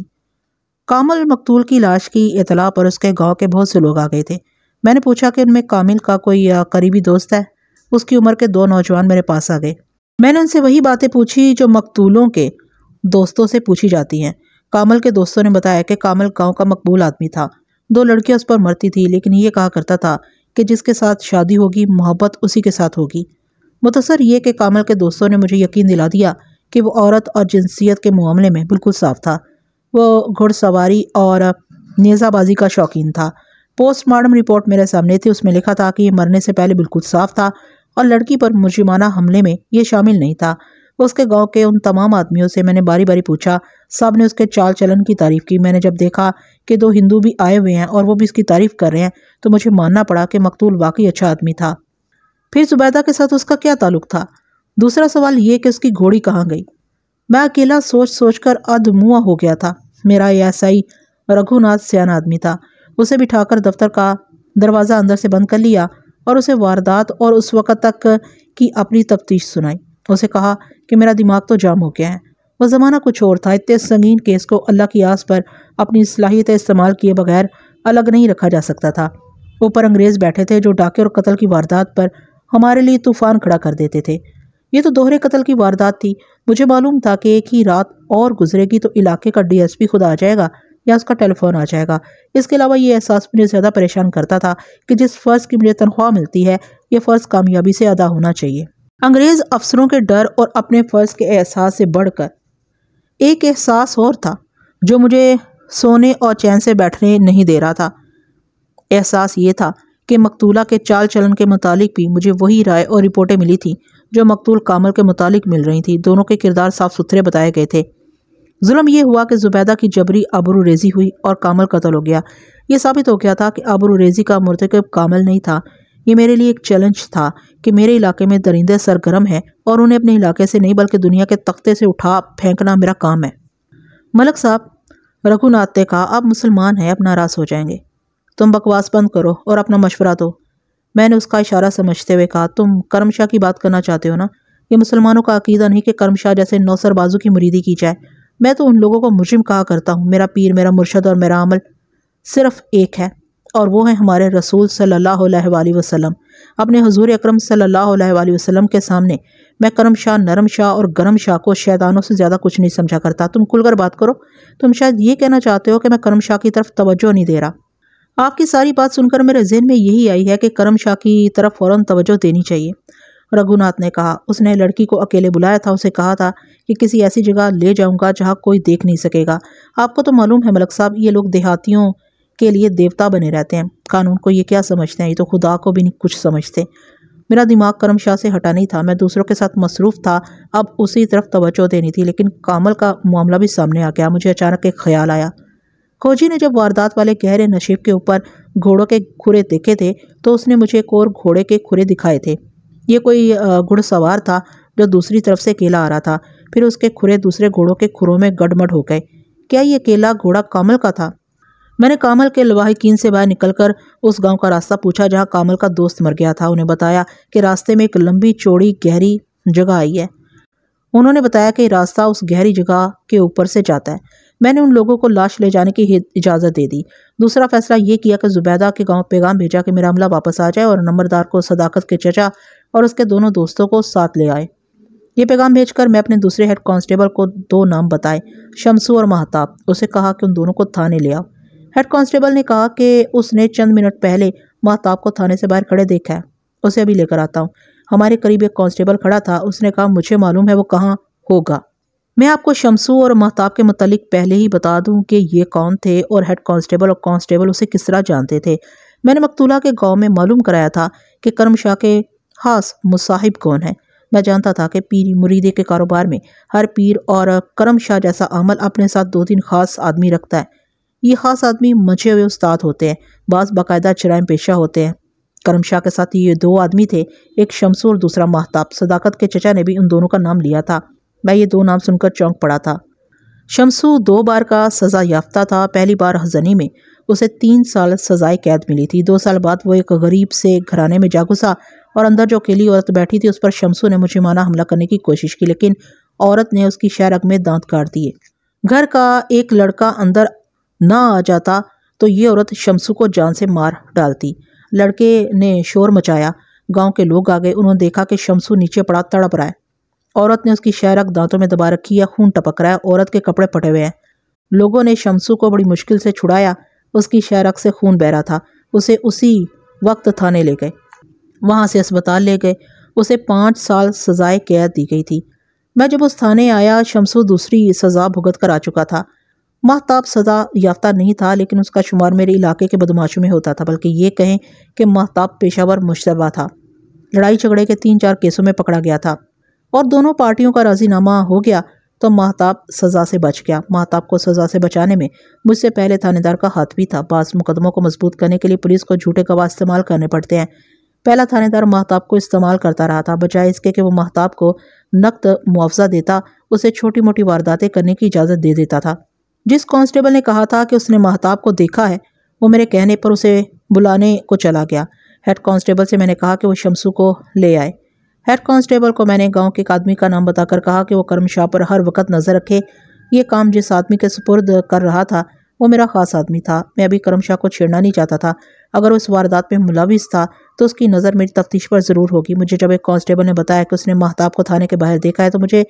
کامل مقتول کی لاش کی اطلاع پر اس کے گاؤں کے بہت سے لوگ آ گئے تھے۔ میں نے پوچھا کہ ان میں کامل کا کوئی قریبی دوست ہے؟ اس کی عمر کے 2 نوجوان میرے پاس آ گئے۔ میں نے ان سے وہی باتیں پوچھی جو مقتولوں کے دوستوں سے پوچھی جاتی ہیں۔ کامل کے دوستوں نے بتایا کہ کامل گاؤں کا مقبول آدمی تھا۔ 2 لڑکیاں اس پر مرتی تھی، لیکن یہ کہا کرتا تھا کہ جس کے ساتھ شادی ہوگی محبت اسی کے ساتھ ہوگی۔ مختصر یہ کہ کامل کے دوستوں نے مجھے یقین دلا دیا کہ وہ عورت اور جنسیت کے معاملے میں بالکل صاف تھا۔ وہ گھڑ سواری اور نیزہ بازی کا شوقین تھا۔ پوسٹ مارٹم رپورٹ میرے سامنے تھی، اس میں لکھا تھا کہ یہ مرنے سے پہلے بالکل صاف تھا اور لڑکی پر مجرمانہ حملے میں یہ شامل نہیں تھا۔ اس کے گاؤں کے ان تمام آدمیوں سے میں نے باری باری پوچھا، سب نے اس کے چال چلن کی تعریف کی۔ میں نے جب دیکھا کہ 2 ہندو بھی آئے ہوئے ہیں اور وہ بھی اس کی تعریف کر رہے ہیں تو مجھے ماننا پڑا کہ مقتول واقعی اچھا آدمی تھا۔ پھر زبیدہ کے ساتھ اس کا کیا تعلق تھا؟ دوسرا سوال یہ کہ اس کی گھوڑی کہاں گئی؟ میں اکیلا سوچ سوچ کر ادھموا ہو گیا تھا۔ میرا ASI رگھو ناتھ سیان آدمی تھا۔ اسے بٹھا کر دفتر کا دروازہ اندر سے بند کر لیا اور اسے واردات اور اس وقت تک کی اپنی تفتیش سنائی۔ اسے کہا کہ میرا دماغ تو جام ہو گیا ہے۔ وہ زمانہ کچھ اور تھا۔ اتنے سنگین کیس کو اللہ کی آس پر اپنی صلاحیت استعمال کیے بغیر الگ نہیں رکھا جا سکتا تھا۔ اوپر انگریز بیٹھے تھے جو ڈاکے اور قتل کی واردات پر ہمارے لیے طوفان کھڑا کر دیتے تھے۔ یہ تو دوہرے قتل کی واردات تھی۔ مجھے معلوم تھا کہ ایک ہی رات اور گزرے گی تو علاقے کا DSP خود آ جائے گا یا اس کا ٹیلی فون آ جائے گا۔ اس کے علاوہ یہ احساس مجھے زیادہ پریشان کرتا تھا کہ جس فرض کی مجھے تنخواہ ملتی ہے یہ فرض کامیابی سے ادا ہونا چاہیے۔ انگریز افسروں کے ڈر اور اپنے فرض کے احساس سے بڑھ کر ایک احساس اور تھا جو مجھے سونے اور چین سے بیٹھنے نہیں دے رہا تھا۔ احساس یہ تھا کہ مقتولہ کے چال چلن کے متعلق بھی مجھے وہی رائے اور رپورٹیں ملی تھیں جو مقتول کامل کے متعلق مل رہی تھیں۔ دونوں کے کردار صاف ستھرے بتائے گئے تھے۔ ظلم یہ ہوا کہ زبیدہ کی جبری آبرو ریزی ہوئی اور کامل قتل ہو گیا۔ یہ ثابت ہو گیا تھا کہ آبرو ریزی کا مرتکب کامل نہیں تھا۔ یہ میرے لیے ایک چیلنج تھا کہ میرے علاقے میں درندے سرگرم ہیں اور انہیں اپنے علاقے سے نہیں بلکہ دنیا کے تختے سے اٹھا پھینکنا میرا کام ہے۔ ملک صاحب، رگھو ناتھ نے کہا، آپ مسلمان ہیں، اب ناراض ہو جائیں گے۔ تم بکواس بند کرو اور اپنا مشورہ دو۔ میں نے اس کا اشارہ سمجھتے ہوئے کہا، تم کرم شاہ کی بات کرنا چاہتے ہو نا؟ یہ مسلمانوں کا عقیدہ نہیں کہ کرم شاہ جیسے نوسر بازو کی مریدی کی جائے۔ میں تو ان لوگوں کو مجرم کہا کرتا ہوں۔ میرا پیر، میرا مرشد اور میرا عمل صرف ایک ہے، اور وہ ہے ہمارے رسول صلی اللہ علیہ وآلہ وسلم۔ اپنے حضور اکرم صلی اللہ علیہ وآلہ وسلم کے سامنے میں کرم شاہ، نرم شاہ اور گرم شاہ کو شیطانوں سے زیادہ کچھ نہیں سمجھا کرتا۔ تم کھل کر بات کرو۔ تم شاید یہ کہنا چاہتے ہو کہ میں کرم شاہ کی طرف توجہ نہیں دے رہا۔ آپ کی ساری بات سن کر میرے ذہن میں یہی آئی ہے کہ کرم شاہ کی طرف فوراً توجہ دینی چاہیے، رگھو ناتھ نے کہا۔ اس نے لڑکی کو اکیلے بلایا تھا، اسے کہا تھا کہ کسی ایسی جگہ لے جاؤں گا جہاں کوئی دیکھ نہیں سکے گا۔ آپ کو تو معلوم ہے ملک صاحب، یہ لوگ دیہاتیوں کے لیے دیوتا بنے رہتے ہیں۔ قانون کو یہ کیا سمجھتے ہیں، یہ تو خدا کو بھی نہیں کچھ سمجھتے۔ میرا دماغ کرم شاہ سے ہٹا نہیں تھا، میں دوسروں کے ساتھ مصروف تھا، اب اسی طرف توجہ دینی تھی۔ لیکن کامل کا معاملہ بھی سامنے آ گیا۔ مجھے اچانک ایک خیال آیا۔ کھوجی نے جب واردات والے گہرے نشیب کے اوپر گھوڑوں کے کھرے دیکھے تھے تو اس نے مجھے ایک اور گھوڑے کے کھرے دکھائے تھے۔ یہ کوئی گھڑ سوار تھا جو دوسری طرف سے اکیلا آ رہا تھا۔ پھر اس کے کھرے دوسرے گھوڑوں کے کھروں میں گڈمڈ ہو گئے۔ کیا یہ اکیلا گھوڑا کامل کا تھا؟ میں نے کامل کے لواحقین سے باہر نکل کر اس گاؤں کا راستہ پوچھا جہاں کامل کا دوست مر گیا تھا۔ انہیں بتایا کہ راستے میں ایک لمبی چوڑی گہری جگہ آئی ہے۔ انہوں نے بتایا کہ راستہ اس گہری جگہ کے اوپر سے جاتا ہے۔ میں نے ان لوگوں کو لاش لے جانے کی اجازت دے دی۔ دوسرا فیصلہ یہ کیا کہ زبیدہ کے گاؤں پیغام بھیجا کہ میرا عملہ واپس آ جائے اور نمبردار کو صداقت کے چچا اور اس کے دونوں دوستوں کو ساتھ لے آئے۔ یہ پیغام بھیج کر میں اپنے دوسرے ہیڈ کانسٹیبل کو 2 نام بتائے، شمسو اور مہتاب۔ اسے کہا کہ ان دونوں کو تھانے لے آؤ۔ ہیڈ کانسٹیبل نے کہا کہ اس نے چند منٹ پہلے مہتاب کو تھانے سے باہر کھڑے دیکھا ہے، اسے ابھی لے کر آتا ہوں۔ ہمارے قریب ایک کانسٹیبل کھڑا تھا، اس نے کہا مجھے معلوم ہے وہ کہاں ہوگا۔ میں آپ کو شمسو اور مہتاب کے متعلق پہلے ہی بتا دوں کہ یہ کون تھے اور ہیڈ کانسٹیبل اور کانسٹیبل اسے کس طرح جانتے تھے۔ میں نے مقتولہ کے گاؤں میں معلوم کرایا تھا کہ کرم شاہ کے خاص مصاحب کون ہیں۔ میں جانتا تھا کہ پیری مریدی کے کاروبار میں ہر پیر اور کرم شاہ جیسا عمل اپنے ساتھ 2-3 خاص آدمی رکھتا ہے۔ یہ خاص آدمی منچے ہوئے استاد ہوتے ہیں، بعض باقاعدہ جرائم پیشہ ہوتے ہیں۔ کرم شاہ کے ساتھ یہ 2 آدمی تھے، ایک شمسو اور دوسرا مہتاب۔ صداقت کے چچا نے بھی ان دونوں کا نام لیا تھا۔ میں یہ 2 نام سن کر چونک پڑا تھا۔ شمسو 2 بار کا سزا یافتہ تھا۔ پہلی بار ہزنی میں اسے 3 سال سزائے قید ملی تھی۔ 2 سال بعد وہ ایک غریب سے گھرانے میں جا گھسا اور اندر جو اکیلی عورت بیٹھی تھی اس پر شمسو نے مجرمانہ حملہ کرنے کی کوشش کی، لیکن عورت نے اس کی شہرگ میں دانت کاٹ دیے۔ گھر کا ایک لڑکا اندر نہ آ جاتا تو یہ عورت شمسو کو جان سے مار ڈالتی۔ لڑکے نے شور مچایا، گاؤں کے لوگ آ گئے، انہوں نے دیکھا کہ شمسو نیچے پڑا تڑپ رہا ہے۔ عورت نے اس کی شہرگ دانتوں میں دبا رکھی ہے، خون ٹپک رہا ہے، عورت کے کپڑے پھٹے ہوئے ہیں۔ لوگوں نے شمسو کو بڑی مشکل سے چھڑایا، اس کی شہرگ سے خون بہہ رہا تھا۔ اسے اسی وقت تھانے لے گئے، وہاں سے اسپتال لے گئے۔ اسے 5 سال سزائے قید دی گئی تھی۔ میں جب اس تھانے آیا شمسو دوسری سزا بھگت کر آ چکا تھا۔ مہتاب سزا یافتہ نہیں تھا، لیکن اس کا شمار میرے علاقے کے بدماشوں میں ہوتا تھا، بلکہ یہ کہیں کہ مہتاب پیشہ ور مشتبہ تھا۔ لڑائی جھگڑے کے 3-4 کیسوں میں پکڑا گیا تھا اور دونوں پارٹیوں کا راضی نامہ ہو گیا تو مہتاب سزا سے بچ گیا۔ مہتاب کو سزا سے بچانے میں مجھ سے پہلے تھانے دار کا ہاتھ بھی تھا۔ بعض مقدموں کو مضبوط کرنے کے لیے پولیس کو جھوٹے گواہ استعمال کرنے پڑتے ہیں۔ پہلا تھانے دار مہتاب کو استعمال کرتا رہا تھا، بجائے اس کے کہ وہ مہتاب کو نقد معاوضہ دیتا، اسے چھوٹی موٹی وارداتیں کرنے کی اجازت دے دیتا تھا۔ جس کانسٹیبل نے کہا تھا کہ اس نے مہتاب کو دیکھا ہے، وہ میرے کہنے پر اسے بلانے کو چلا گیا۔ ہیڈ کانسٹیبل سے میں نے کہا کہ وہ شمسو کو لے آئے۔ ہیڈ کانسٹیبل کو میں نے گاؤں کے ایک آدمی کا نام بتا کر کہا کہ وہ کرم شاہ پر ہر وقت نظر رکھے۔ یہ کام جس آدمی کے سپرد کر رہا تھا وہ میرا خاص آدمی تھا۔ میں ابھی کرم شاہ کو چھیڑنا نہیں چاہتا تھا، اگر وہ اس واردات میں ملوث تھا تو اس کی نظر میری تفتیش پر ضرور ہوگی۔ مجھے جب ایک کانسٹیبل نے بتایا کہ اس نے مہتاب کو تھانے کے باہر دیکھا ہے تو مجھے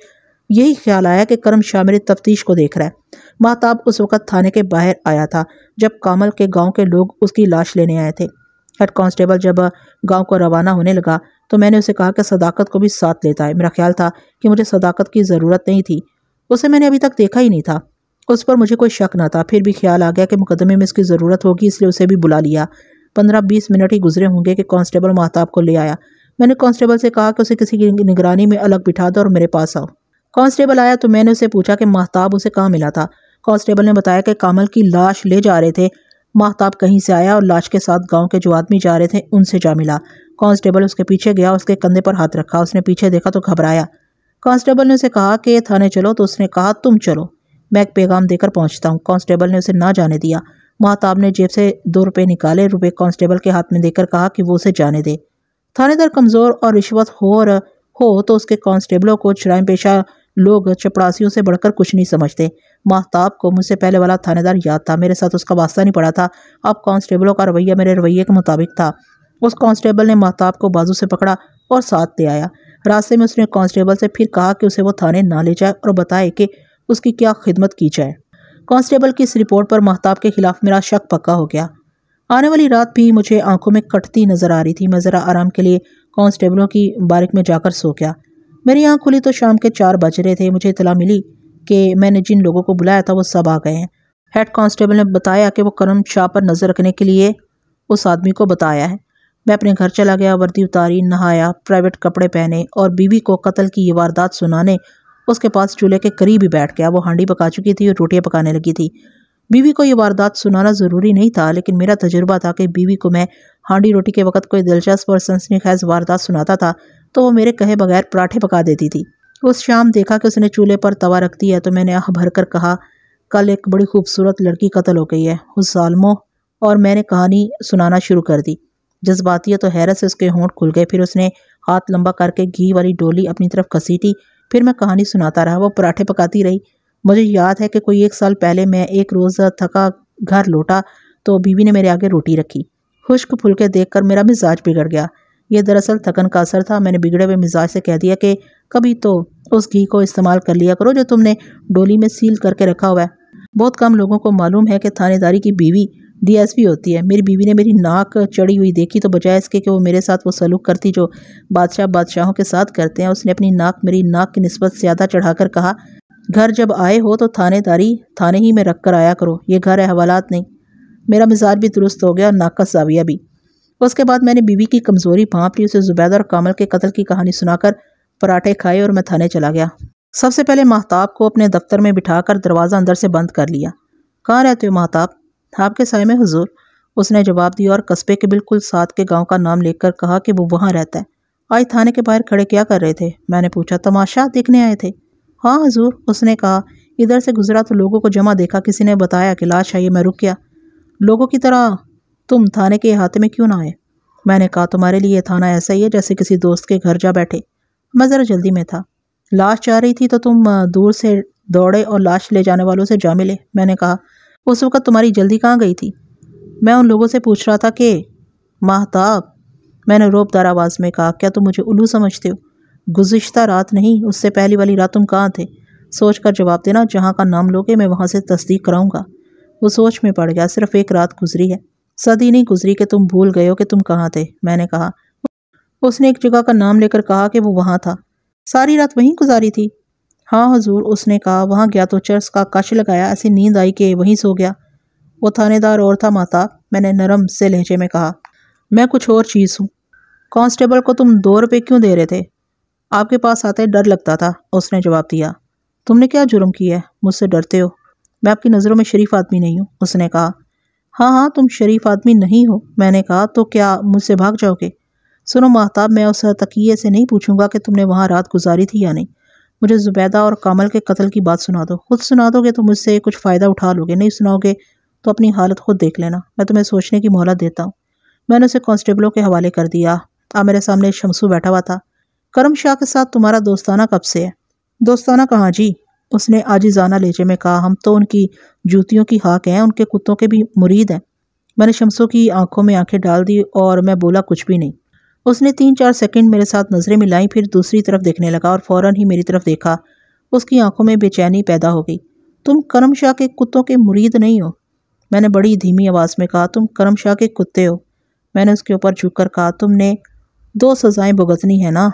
یہی خیال آیا کہ کرم شاہ میری تفتیش کو دیکھ رہا ہے۔ مہتاب اس وقت تھانے کے باہر آیا تھا جب کامل کے گاؤں کے لوگ اس کی لاش لینے آئے تھے۔ ہیڈ کانسٹیبل جب گاؤں کو روانہ ہونے لگا تو میں نے اسے کہا کہ صداقت کو بھی ساتھ لیتا ہے۔ میرا خیال تھا کہ مجھے صداقت کی ضرورت نہیں تھی، اسے میں نے ابھی تک دیکھا ہی نہیں تھا، اس پر مجھے کوئی شک نہ تھا۔ پھر بھی خیال آ گیا کہ مقدمے میں اس کی ضرورت ہوگی، اس لیے اسے بھی بلا لیا۔ 15-20 منٹ ہی گزرے ہوں گے کہ کانسٹیبل مہتاب کو لے آیا۔ میں نے کانسٹیبل سے کہا کہ اسے کسی کی نگرانی میں الگ بٹھا دو اور میرے پاس آؤ۔ کانسٹیبل آیا تو میں نے اسے پوچھا کہ مہتاب اسے کہاں ملا تھا۔ کانسٹیبل نے بتایا کہ کامل کی لاش لے جا رہے تھے، مہتاب کہیں سے آیا اور لاش کے ساتھ گاؤں کے جو آدمی جا رہے تھے ان سے جا ملا۔ کانسٹیبل اس کے پیچھے گیا، اس کے کندھے پر ہاتھ رکھا، اس نے پیچھے دیکھا تو گھبرایا۔ کانسٹیبل نے اسے کہا کہ تھانے چلو تو اس نے کہا تم چلو۔ میں ایک پیغام دے کر پہنچتا ہوں۔ کانسٹیبل نے اسے نہ جانے دیا۔ مہتاب نے جیب سے 2 روپے نکالے، روپے کانسٹیبل کے ہاتھ میں دے کر کہا کہ وہ اسے جانے دے۔ تھانے دار کمزور اور رشوت خور ہو تو اس کے کانسٹیبلوں کو جرائم پیشہ لوگ چپڑاسیوں سے بڑھ کر کچھ نہیں سمجھتے۔ مہتاب کو مجھ سے پہلے والا تھانے دار یاد تھا، میرے ساتھ اس کا واسطہ نہیں پڑا تھا۔ اب کانسٹیبلوں کا رویہ میرے رویے کے مطابق تھا۔ اس کانسٹیبل نے مہتاب کو بازو سے پکڑا اور ساتھ لے آیا۔ راستے میں اس نے کانسٹیبل سے پھر کہا کہ اسے وہ تھانے نہ لے جائے اور بتائے کہ اس کی کیا خدمت کی جائے۔ کانسٹیبل کی اس رپورٹ پر مہتاب کے خلاف میرا شک پکا ہو گیا۔ آنے والی رات بھی مجھے آنکھوں میں کٹتی نظر آ رہی تھی۔ میں ذرا آرام کے لیے کانسٹیبلوں کی بارک میں جا کر سو گیا۔ میری آنکھ کھلی تو شام کے 4 بج رہے تھے۔ مجھے اطلاع ملی کہ میں نے جن لوگوں کو بلایا تھا وہ سب آ گئے ہیں۔ ہیڈ کانسٹیبل نے بتایا کہ وہ کرم شاہ پر نظر رکھنے کے لیے اس آدمی کو بتایا ہے۔ میں اپنے گھر چلا گیا، وردی اتاری، نہایا، پرائیویٹ کپڑے پہنے اور بیوی کو قتل کی یہ واردات سنانے اس کے پاس چولہے کے قریب ہی بیٹھ گیا۔ وہ ہانڈی پکا چکی تھی اور روٹیاں پکانے لگی تھی۔ بیوی کو یہ واردات سنانا ضروری نہیں تھا، لیکن میرا تجربہ تھا کہ بیوی کو میں ہانڈی روٹی کے وقت کوئی دلچسپ اور سنسنی خیز واردات سناتا تھا تو وہ میرے کہے بغیر پراٹھے پکا دیتی تھی۔ اس شام دیکھا کہ اس نے چولہے پر توا رکھ دیا تو میں نے آہ بھر کر کہا، کل ایک بڑی خوبصورت لڑکی قتل ہو گئی ہے اس ظالموں، اور میں نے کہانی سنانا شروع کر دی۔ جذباتیت و حیرت سے اس کے ہونٹ کھل گئے۔ پھر اس نے ہاتھ لمبا کر کے گھی والی ڈولی اپنی طرف گھسیٹی۔ پھر میں کہانی سناتا رہا، وہ پراٹھے پکاتی رہی۔ مجھے یاد ہے کہ کوئی 1 سال پہلے میں ایک روز تھکا گھر لوٹا تو بیوی نے میرے آگے روٹی رکھی۔ خشک پھلکے دیکھ کر میرا مزاج بگڑ گیا۔ یہ دراصل تھکن کا اثر تھا۔ میں نے بگڑے ہوئے مزاج سے کہہ دیا کہ کبھی تو اس گھی کو استعمال کر لیا کرو جو تم نے ڈولی میں سیل کر کے رکھا ہوا ہے۔ بہت کم لوگوں کو معلوم ہے کہ تھانے داری کی بیوی DSP ہوتی ہے۔ میری بیوی نے میری ناک چڑھی ہوئی دیکھی تو بجائے اس کے کہ وہ میرے ساتھ وہ سلوک کرتی جو بادشاہوں کے ساتھ کرتے ہیں، اس نے اپنی ناک میری ناک کی نسبت زیادہ چڑھا کر کہا، گھر جب آئے ہو تو تھانے داری تھانے ہی میں رکھ کر آیا کرو، یہ گھر ہے حوالات نہیں۔ میرا مزاج بھی درست ہو گیا اور ناک کا زاویہ بھی۔ اس کے بعد میں نے بیوی کی کمزوری بھانپ لی، اسے زبیدہ اور کامل کے قتل کی کہانی سنا کر پراٹھے کھائے اور میں تھانے چلا گیا۔ سب سے پہلے مہتاب کو اپنے دفتر میں بٹھا کر دروازہ اندر سے بند کر لیا۔ کہاں رہتے ہو مہتاب؟ آپ کے سائے میں حضور، اس نے جواب دیا اور قصبے کے بالکل ساتھ کے گاؤں کا نام لے کر کہا کہ وہ وہاں رہتا ہے۔ آج تھانے کے باہر کھڑے کیا کر رہے تھے؟ میں نے پوچھا۔ تماشا دیکھنے آئے تھے؟ ہاں حضور، اس نے کہا۔ ادھر سے گزرا تو لوگوں کو جمع دیکھا، کسی نے بتایا کہ لاش آئی، میں رک گیا۔ لوگوں کی طرح تم تھانے کے احاطے میں کیوں نہ آئے؟ میں نے کہا تمہارے لیے یہ تھانہ ایسا ہی ہے جیسے کسی دوست کے گھر جا بیٹھے۔ میں ذرا جلدی میں تھا۔ لاش جا رہی تھی تو تم دور سے دوڑے اور لاش لے جانے والوں سے جا ملے۔ میں نے کہا اس وقت تمہاری جلدی کہاں گئی تھی؟ میں ان لوگوں سے پوچھ رہا تھا کہ مہتاب، میں نے روب دار آواز میں کہا، کیا تم مجھے الو سمجھتے ہو؟ گزشتہ رات نہیں، اس سے پہلی والی رات تم کہاں تھے؟ سوچ کر جواب دینا، جہاں کا نام لوگے میں وہاں سے تصدیق کراؤں گا۔ وہ سوچ میں پڑ گیا۔ صرف 1 رات گزری ہے، صدی نہیں گزری کہ تم بھول گئے ہو کہ تم کہاں تھے۔ میں نے کہا۔ اس نے ایک جگہ کا نام لے کر کہا کہ وہ وہاں تھا۔ ساری رات وہیں گزاری تھی؟ ہاں حضور، اس نے کہا۔ وہاں گیا تو چرس کا کش لگایا، ایسی نیند آئی کہ وہیں سو گیا۔ وہ تھانے دار اور تھا مہتاب؟ میں نے نرم سے لہجے میں کہا۔ میں کچھ اور چیز ہوں۔ کانسٹیبل کو تم 2 روپے کیوں دے رہے تھے؟ آپ کے پاس آتے ڈر لگتا تھا، اس نے جواب دیا۔ تم نے کیا جرم کیا ہے؟ مجھ سے ڈرتے ہو؟ میں آپ کی نظروں میں شریف آدمی نہیں ہوں، اس نے کہا۔ ہاں تم شریف آدمی نہیں ہو، میں نے کہا، تو کیا مجھ سے بھاگ جاؤ گے؟ سنو مہتاب، میں اس تقیے سے نہیں پوچھوں گا کہ تم نے وہاں رات گزاری تھی یا نہیں۔ مجھے زبیدہ اور کامل کے قتل کی بات سنا دو۔ خود سنا دو گے تو مجھ سے کچھ فائدہ اٹھا لو گے، نہیں سناؤ گے تو اپنی حالت خود دیکھ لینا۔ میں تمہیں سوچنے کی مہلت دیتا ہوں۔ میں نے اسے کانسٹیبلوں کے حوالے کر دیا۔ میرے سامنے شمسو بیٹھا ہوا تھا۔ کرم شاہ کے ساتھ تمہارا دوستانہ کب سے ہے؟ دوستانہ کہاں جی، اس نے عاجزانہ لہجے میں کہا، ہم تو ان کی جوتیوں کی حاک ہیں، ان کے کتوں کے بھی مرید ہیں۔ میں نے شمسو کی آنکھوں میں آنکھیں ڈال دی اور میں بولا کچھ بھی نہیں۔ اس نے 3-4 سیکنڈ میرے ساتھ نظریں ملائیں، پھر دوسری طرف دیکھنے لگا اور فوراً ہی میری طرف دیکھا۔ اس کی آنکھوں میں بے چینی پیدا ہو گئی۔ تم کرم شاہ کے کتوں کے مرید نہیں ہو؟ میں نے بڑی دھیمی آواز میں کہا، تم کرم شاہ کے کتے ہو۔ میں نے اس کے اوپر جھک کر کہا، تم نے 2 سزائیں بھگتنی ہیں نا؟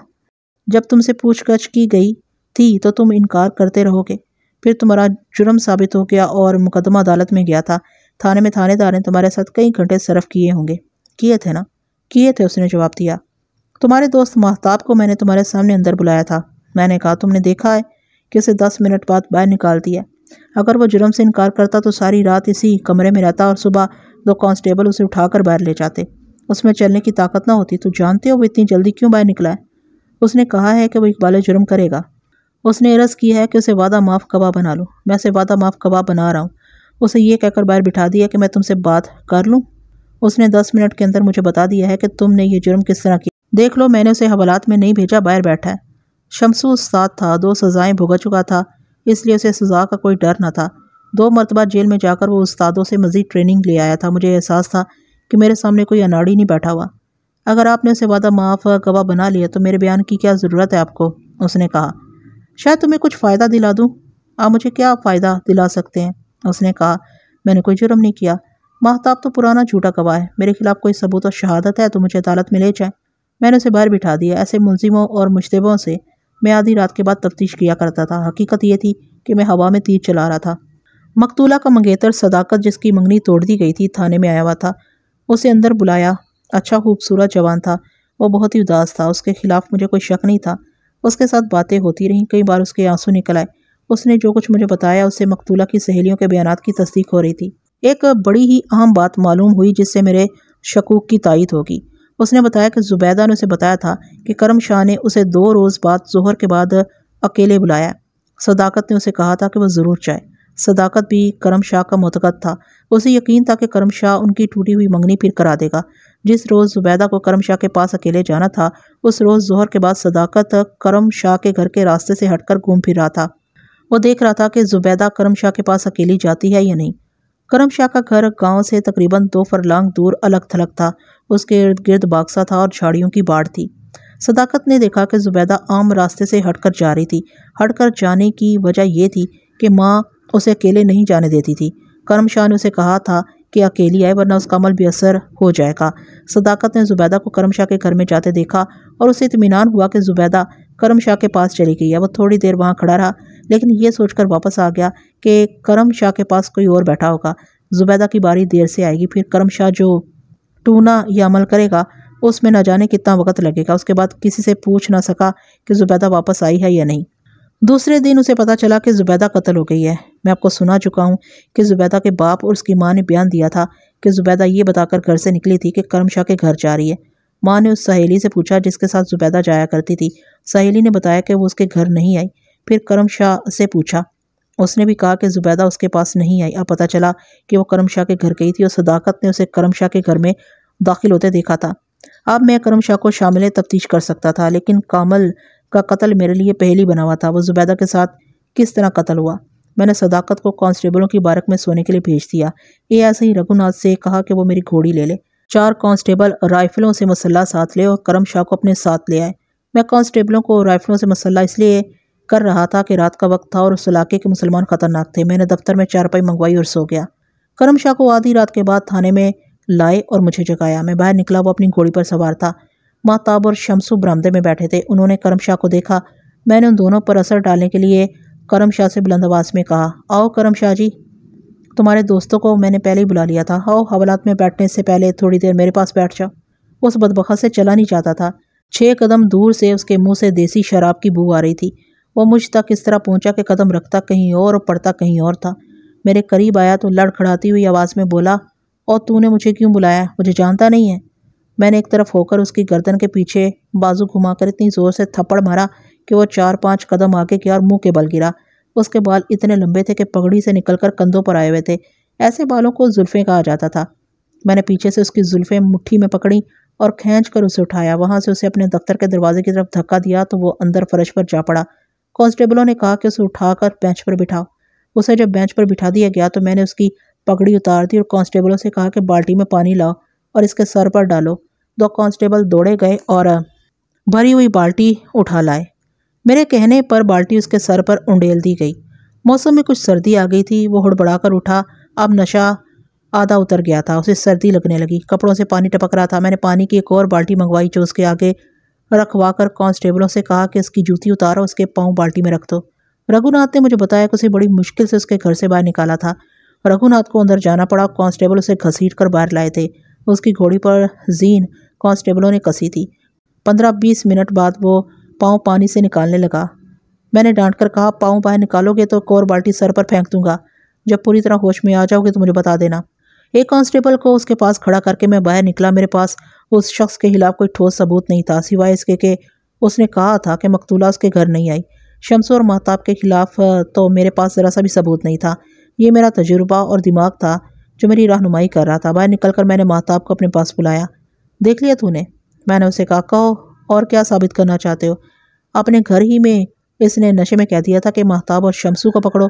جب تم سے پوچھ گچھ کی گئی تھی تو تم انکار کرتے رہو گے، پھر تمہارا جرم ثابت ہو گیا اور مقدمہ عدالت میں گیا تھا۔ تھانے میں تھانے دار نے تمہارے ساتھ کئی گھنٹے صرف کیے ہوں گے۔ کیے تھے نا؟ کیے تھے، اس نے جواب دیا۔ تمہارے دوست مہتاب کو میں نے تمہارے سامنے اندر بلایا تھا۔ میں نے کہا، تم نے دیکھا ہے کہ اسے 10 منٹ بعد باہر نکال دیا۔ اگر وہ جرم سے انکار کرتا تو ساری رات اسی کمرے میں رہتا اور صبح 2 کانسٹیبل اسے اٹھا کر باہر لے جاتے۔ اس میں چلنے کی طاقت نہ ہوتی۔ تو جانتے ہو وہ اتنی جلدی کیوں باہر نکلا ہے؟ اس نے کہا ہے کہ وہ اقبال جرم کرے گا۔ اس نے عرض کی ہے کہ اسے وعدہ معاف گواہ بنا لوں۔ میں اسے وعدہ معاف گواہ بنا رہا ہوں۔ اسے یہ کہہ کر باہر بٹھا دیا کہ میں تم سے بات کر لوں۔ اس نے 10 منٹ کے اندر مجھے بتا دیا ہے کہ تم نے یہ جرم کس طرح کیا۔ دیکھ لو، میں نے اسے حوالات میں نہیں بھیجا، باہر بیٹھا ہے۔ شمسو استاد تھا، 2 سزائیں بھگت چکا تھا، اس لیے اسے سزا کا کوئی ڈر نہ تھا۔ 2 مرتبہ جیل میں جا کر وہ استادوں سے مزید ٹریننگ لے آیا تھا۔ مجھے احساس تھا کہ میرے سامنے کوئی اناڑی نہیں بیٹھا ہوا۔ اگر آپ نے اسے وعدہ معاف گواہ بنا لیا تو میرے بیان کی کیا ضرورت ہے آپ کو؟ اس نے کہا۔ شاید تمہیں کچھ فائدہ دلا دوں۔ آپ مجھے کیا فائدہ دلا سکتے ہیں؟ اس نے کہا۔ میں نے کوئی جرم نہیں کیا۔ ماہتاب تو پرانا جھوٹا گواہ ہے۔ میرے خلاف کوئی ثبوت اور شہادت ہے تو مجھے عدالت میں لے جائیں۔ میں نے اسے باہر بٹھا دیا۔ ایسے ملزموں اور مشتبہوں سے میں آدھی رات کے بعد تفتیش کیا کرتا تھا۔ حقیقت یہ تھی کہ میں ہوا میں تیر چلا رہا تھا۔ مقتولہ کا منگیتر صداقت، جس کی منگنی توڑ دی گئی تھی، تھانے میں آیا ہوا تھا۔ اسے اندر بلایا۔ اچھا خوبصورت جوان تھا۔ وہ بہت ہی اداس تھا۔ اس کے خلاف مجھے کوئی شک نہیں تھا۔ اس کے ساتھ باتیں ہوتی رہیں۔ کئی بار اس کے آنسو نکل آئے۔ اس نے جو کچھ مجھے بتایا اس سے مقتولہ کی سہیلیوں کے بیانات کی تصدیق ہو رہی تھی۔ ایک بڑی ہی اہم بات معلوم ہوئی جس سے میرے شکوک کی تائید ہوگی۔ اس نے بتایا کہ زبیدہ نے اسے بتایا تھا کہ کرم شاہ نے اسے 2 روز بعد ظہر کے بعد اکیلے بلایا۔ صداقت نے اسے کہا تھا کہ وہ ضرور جائے۔ صداقت بھی کرم شاہ کا معتقد تھا۔ اسے یقین تھا کہ کرم شاہ ان کی ٹوٹی ہوئی منگنی پھر کرا دے گا۔ جس روز زبیدہ کو کرم شاہ کے پاس اکیلے جانا تھا، اس روز ظہر کے بعد صداقت کرم شاہ کے گھر کے راستے سے ہٹ کر گھوم پھر رہا تھا۔ وہ دیکھ رہا تھا کہ زبیدہ کرم شاہ کے پاس اکیلی جاتی ہے یا نہیں۔ کرم شاہ کا گھر گاؤں سے تقریباً 2 فرلانگ دور الگ تھلگ تھا۔ اس کے ارد گرد باغسا تھا اور جھاڑیوں کی باڑ تھی۔ صداقت نے دیکھا کہ زبیدہ عام راستے سے ہٹ کر جا رہی تھی۔ ہٹ کر جانے کی وجہ یہ تھی کہ ماں اسے اکیلے نہیں جانے دیتی تھی۔ کرم شاہ نے اسے کہا تھا کہ اکیلی آئے ورنہ اس کا عمل بے اثر ہو جائے گا۔ صداقت نے زبیدہ کو کرم شاہ کے گھر میں جاتے دیکھا اور اسے اطمینان ہوا کہ زبیدہ کرم شاہ کے پاس چلی گئی ہے۔ وہ تھوڑی دیر وہاں کھڑا رہا لیکن یہ سوچ کر واپس آ گیا کہ کرم شاہ کے پاس کوئی اور بیٹھا ہوگا۔ زبیدہ کی باری دیر سے آئے گی، پھر کرم شاہ جو ٹونا یا عمل کرے گا اس میں نہ جانے کتنا وقت لگے گا۔ اس کے بعد کسی سے پوچھ نہ سکا کہ زبیدہ واپس آئی ہے یا نہیں۔ دوسرے دن اسے پتا چلا کہ زبیدہ قتل ہو گئی ہے۔ میں آپ کو سنا چکا ہوں کہ زبیدہ کے باپ اور اس کی ماں نے بیان دیا تھا کہ زبیدہ یہ بتا کر گھر سے نکلی تھی کہ کرم شاہ کے گھر جا رہی ہے۔ ماں نے اس سہیلی سے پوچھا جس کے ساتھ زبیدہ جایا کرتی تھی۔ سہیلی نے بتایا کہ وہ اس کے گھر نہیں آئی۔ پھر کرم شاہ سے پوچھا، اس نے بھی کہا کہ زبیدہ اس کے پاس نہیں آئی۔ اب پتا چلا کہ وہ کرم شاہ کے گھر گئی تھی اور صداقت نے اسے کرم شاہ کے گھر میں داخل ہوتے دیکھا تھا۔ اب میں کرم شاہ کو شامل تفتیش کر سکتا تھا، لیکن کامل کا قتل میرے لیے پہلی بنا ہوا تھا۔ وہ زبیدہ کے ساتھ کس طرح قتل ہوا؟ میں نے صداقت کو کانسٹیبلوں کی بارک میں سونے کے لیے بھیج دیا۔ یہ ایسے ہی رگھوناتھ سے کہا کہ وہ میری گھوڑی لے لے۔ 4 کانسٹیبل رائفلوں سے مسلح ساتھ لے اور کرم شاہ کو اپنے ساتھ لے آئے۔ میں کانسٹیبلوں کو رائفلوں سے مسلح اس لیے کر رہا تھا کہ رات کا وقت تھا اور اس علاقے کے مسلمان خطرناک تھے۔ میں نے دفتر میں چارپائی منگوائی اور سو گیا۔ کرم شاہ کو آدھی رات کے بعد تھانے میں لائے اور مجھے جگایا۔ میں باہر نکلا، وہ اپنی گھوڑی پر سوار تھا۔ ماہتاب اور شمسو برآمدے میں بیٹھے تھے۔ انہوں نے کرم شاہ کو دیکھا۔ میں نے ان دونوں پر اثر ڈالنے کے لیے کرم شاہ سے بلند آواز میں کہا، آؤ کرم شاہ جی، تمہارے دوستوں کو میں نے پہلے ہی بلا لیا تھا۔ آؤ، حوالات میں بیٹھنے سے پہلے تھوڑی دیر میرے پاس بیٹھ جاؤ۔ اس بدبخت سے چلا نہیں جاتا تھا۔ 6 قدم دور سے اس کے منہ سے دیسی شراب کی بو آ رہی تھی۔ وہ مجھ تک اس طرح پہنچا کہ قدم رکھتا کہیں اور پڑتا کہیں اور تھا۔ میرے قریب آیا تو لڑکھڑاتی ہوئی آواز میں بولا، اور تو نے مجھے کیوں بلایا؟ مجھے جانتا نہیں ہے؟ میں نے ایک طرف ہو کر اس کی گردن کے پیچھے بازو گھما کر اتنی زور سے تھپڑ مارا کہ وہ 4-5 قدم آگے گیا اور منہ کے بل گرا۔ اس کے بال اتنے لمبے تھے کہ پگڑی سے نکل کر کندھوں پر آئے ہوئے تھے۔ ایسے بالوں کو زلفیں کہا جاتا تھا۔ میں نے پیچھے سے اس کی زلفیں مٹھی میں پکڑی اور کھینچ کر اسے اٹھایا۔ وہاں سے اسے اپنے دفتر کے دروازے کی طرف دھکا دیا تو وہ اندر فرش پر جا پڑا۔ کانسٹیبلوں نے کہا کہ اسے اٹھا کر بینچ پر بٹھاؤ۔ اسے جب بینچ پر بٹھا دیا گیا تو میں نے اس کی پگڑی اتار دی اور کانسٹیبلوں سے کہا کہ بالٹی میں پانی لاؤ اور اس کے سر پر ڈالو۔ 2 کانسٹیبل دوڑے گئے اور بھری ہوئی بالٹی اٹھا لائے۔ میرے کہنے پر بالٹی اس کے سر پر انڈیل دی گئی۔ موسم میں کچھ سردی آ گئی تھی۔ وہ ہڑبڑا کر اٹھا۔ اب نشہ آدھا اتر گیا تھا۔ اسے سردی لگنے لگی۔ کپڑوں سے پانی ٹپک رہا تھا۔ میں نے پانی کی ایک اور بالٹی منگوائی جو اس کے آگے رکھوا کر کانسٹیبلوں سے کہا کہ اس کی جوتی اتارو، اس کے پاؤں بالٹی میں رکھ دو۔ رگھوناتھ نے مجھے بتایا کہ اسے بڑی مشکل سے اس کے گھر سے باہر نکالا تھا۔ رگھوناتھ کو اندر جانا پڑا۔ کانسٹیبل اسے گھسیٹ کر باہر لائے تھے۔ اس کی گھوڑی پر زین کانسٹیبلوں نے کسی تھی۔ 15-20 منٹ بعد وہ پاؤں پانی سے نکالنے لگا۔ میں نے ڈانٹ کر کہا، پاؤں باہر نکالو گے تو ایک اور بالٹی سر پر پھینک دوں گا۔ جب پوری طرح ہوش میں آ جاؤ گے تو مجھے بتا دینا۔ ایک کانسٹیبل کو اس کے پاس کھڑا کر کے میں باہر نکلا۔ میرے پاس اس شخص کے خلاف کوئی ٹھوس ثبوت نہیں تھا سوائے اس کے کہ اس نے کہا تھا کہ مقتولہ اس کے گھر نہیں آئی۔ شمسو اور مہتاب کے خلاف تو میرے پاس ذرا سا بھی ثبوت نہیں تھا۔ یہ میرا تجربہ اور دماغ تھا جو میری رہنمائی کر رہا تھا۔ باہر نکل کر میں نے مہتاب کو اپنے پاس بلایا۔ دیکھ لیا تو نے؟ میں نے اسے کہا۔ کہو اور کیا ثابت کرنا چاہتے ہو؟ اپنے گھر ہی میں اس نے نشے میں کہہ دیا تھا کہ مہتاب اور شمسو کو پکڑو۔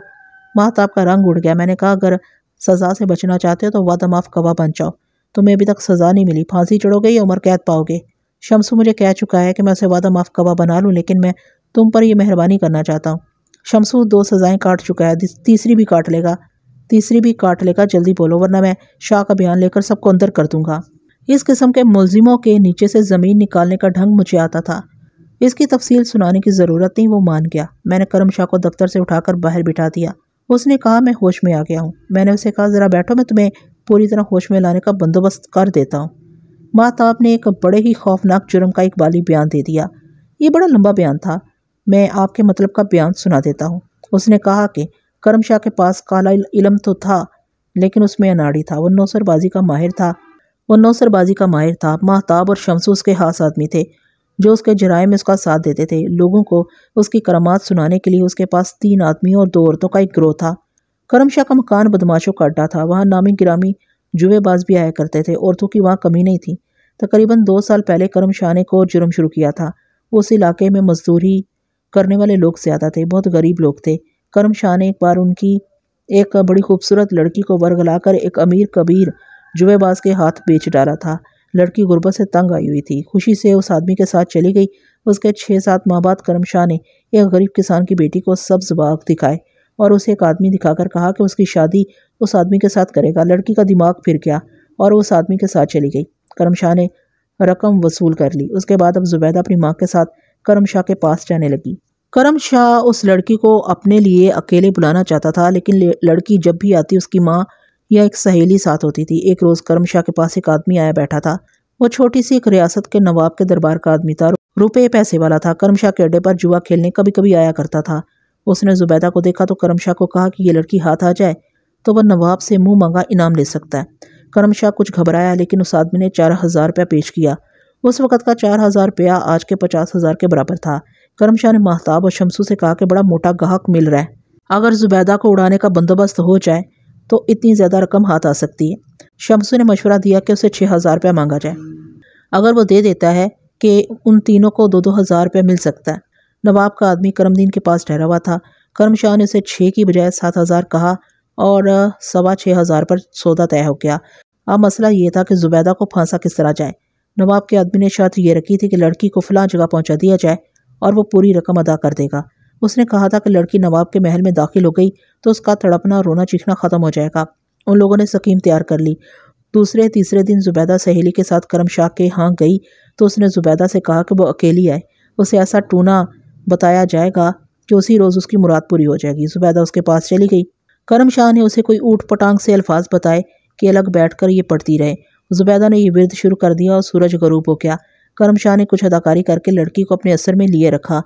مہتاب کا رنگ اڑ گیا۔ میں نے کہا اگر سزا سے بچنا چاہتے ہو تو وعدہ معاف گواہ بن جاؤ۔ تمہیں ابھی تک سزا نہیں ملی، پھانسی چڑھو گے یا عمر قید پاؤ گے؟ شمسو مجھے کہہ چکا ہے کہ میں اسے وعدہ معاف گواہ بنا لوں، لیکن میں تم پر یہ مہربانی کرنا چاہتا ہوں۔ شمسو 2 سزائیں کاٹ چکا ہے، تیسری بھی کاٹ لے گا، جلدی بولو ورنہ میں شاہ کا بیان لے کر سب کو اندر کر دوں گا۔ اس قسم کے ملزموں کے نیچے سے زمین نکالنے کا ڈھنگ مجھے آتا تھا۔ اس کی تفصیل سنانے کی ضرورت نہیں، وہ مان گیا۔ میں نے کرم شاہ کو دفتر سے اٹھا کر باہر بٹھا دیا۔ اس نے کہا میں ہوش میں آ گیا ہوں۔ میں نے اسے کہا ذرا بیٹھو، میں تمہیں پوری طرح ہوش میں لانے کا بندوبست کر دیتا ہوں۔ مہتاب نے ایک بڑے ہی خوفناک جرم کا اقبالی بیان دے دیا۔ یہ بڑا لمبا بیان تھا، میں آپ کے مطلب کا بیان سنا دیتا ہوں۔ اس نے کہا کہ کرم شاہ کے پاس کالا علم تو تھا لیکن اس میں اناڑی تھا، وہ نوسر بازی کا ماہر تھا۔ مہتاب اور شمسو اس کے خاص آدمی تھے جو اس کے جرائم میں اس کا ساتھ دیتے تھے۔ لوگوں کو اس کی کرامات سنانے کے لیے اس کے پاس 3 آدمیوں اور 2 عورتوں کا ایک گروہ تھا۔ کرم شاہ کا مکان بدماشوں کا اڈا تھا، وہاں نامی گرامی جوئے باز بھی آیا کرتے تھے۔ عورتوں کی وہاں کمی نہیں تھی۔ تقریباً 2 سال پہلے کرم شاہ نے کو جرم شروع کیا تھا۔ اس علاقے میں مزدوری کرنے والے لوگ زیادہ تھے، بہت غریب لوگ تھے۔ کرم شاہ نے ایک بار ان کی ایک بڑی خوبصورت لڑکی کو ورگلا کر ایک امیر کبیر جوئے باز کے ہاتھ بیچ ڈالا تھا۔ لڑکی غربت سے تنگ آئی ہوئی تھی، خوشی سے اس آدمی کے ساتھ چلی گئی۔ اس کے 6-7 ماہ بعد کرم شاہ نے ایک غریب کسان کی بیٹی کو سبز باغ دکھائے اور اسے ایک آدمی دکھا کر کہا کہ اس کی شادی اس آدمی کے ساتھ کرے گا۔ لڑکی کا دماغ پھر گیا اور اس آدمی کے ساتھ چلی گئی۔ کرم شاہ نے رقم وصول کر لی۔ اس کے بعد اب زبیدہ اپنی ماں کے ساتھ کرم شاہ کے پاس جانے لگی۔ کرم شاہ اس لڑکی کو اپنے لیے اکیلے بلانا چاہتا تھا، لیکن لڑکی جب بھی آتی اس کی ماں یا ایک سہیلی ساتھ ہوتی تھی۔ ایک روز کرم شاہ کے پاس ایک آدمی آیا بیٹھا تھا۔ وہ چھوٹی سی ایک ریاست کے نواب کے دربار کا آدمی تھا، روپے پیسے والا تھا۔ کرم شاہ کے اڈے پر جوا کھیلنے کبھی کبھی آیا کرتا تھا۔ اس نے زبیدہ کو دیکھا تو کرم شاہ کو کہا کہ یہ لڑکی ہاتھ آ جائے تو وہ نواب سے منہ مانگا انعام لے سکتا ہے۔ کرم شاہ کچھ گھبرایا لیکن اس آدمی نے 4000 روپیہ پیش کیا۔ اس وقت کا 4000 روپیہ آج کے 50,000 کے برابر تھا۔ کرم شاہ نے مہتاب اور شمسو سے کہا کہ بڑا موٹا گاہک مل رہا ہے، اگر زبیدہ کو اڑانے کا بندوبست ہو جائے تو اتنی زیادہ رقم ہاتھ آ سکتی ہے۔ شمسو نے مشورہ دیا کہ اسے 6000 روپیہ مانگا جائے، اگر وہ دے دیتا ہے کہ ان تینوں کو 2,000 روپیہ مل سکتا ہے۔ نواب کا آدمی کرم دین کے پاس ٹھہرا ہوا تھا۔ کرم شاہ نے اسے 6 کی بجائے 7,000 کہا اور 6,2500 پر سودا طے ہو گیا۔ اب مسئلہ یہ تھا کہ زبیدہ کو پھانسا کس طرح جائے۔ نواب کے آدمی نے شرط یہ رکھی تھی کہ لڑکی کو فلاں جگہ پہنچا دیا جائے اور وہ پوری رقم ادا کر دے گا۔ اس نے کہا تھا کہ لڑکی نواب کے محل میں داخل ہو گئی تو اس کا تڑپنا رونا چیخنا ختم ہو جائے گا۔ ان لوگوں نے سکیم تیار کر لی۔ دوسرے تیسرے دن زبیدہ سہیلی کے ساتھ کرم شاہ کے ہاں گئی تو اس نے زبیدہ سے کہا کہ وہ اکیلی آئے، اسے ایسا ٹونا بتایا جائے گا کہ اسی روز اس کی مراد پوری ہو جائے گی۔ زبیدہ اس کے پاس چلی گئی۔ کرم شاہ نے اسے کوئی اوٹ پٹانگ سے الفاظ بتائے کہ الگ بیٹھ کر یہ پڑھتی رہے۔ زبیدہ نے یہ ورد شروع کر دیا اور سورج غروب ہو گیا۔ کرم شاہ نے کچھ اداکاری کر کے لڑکی کو اپنے اثر میں لیے رکھا۔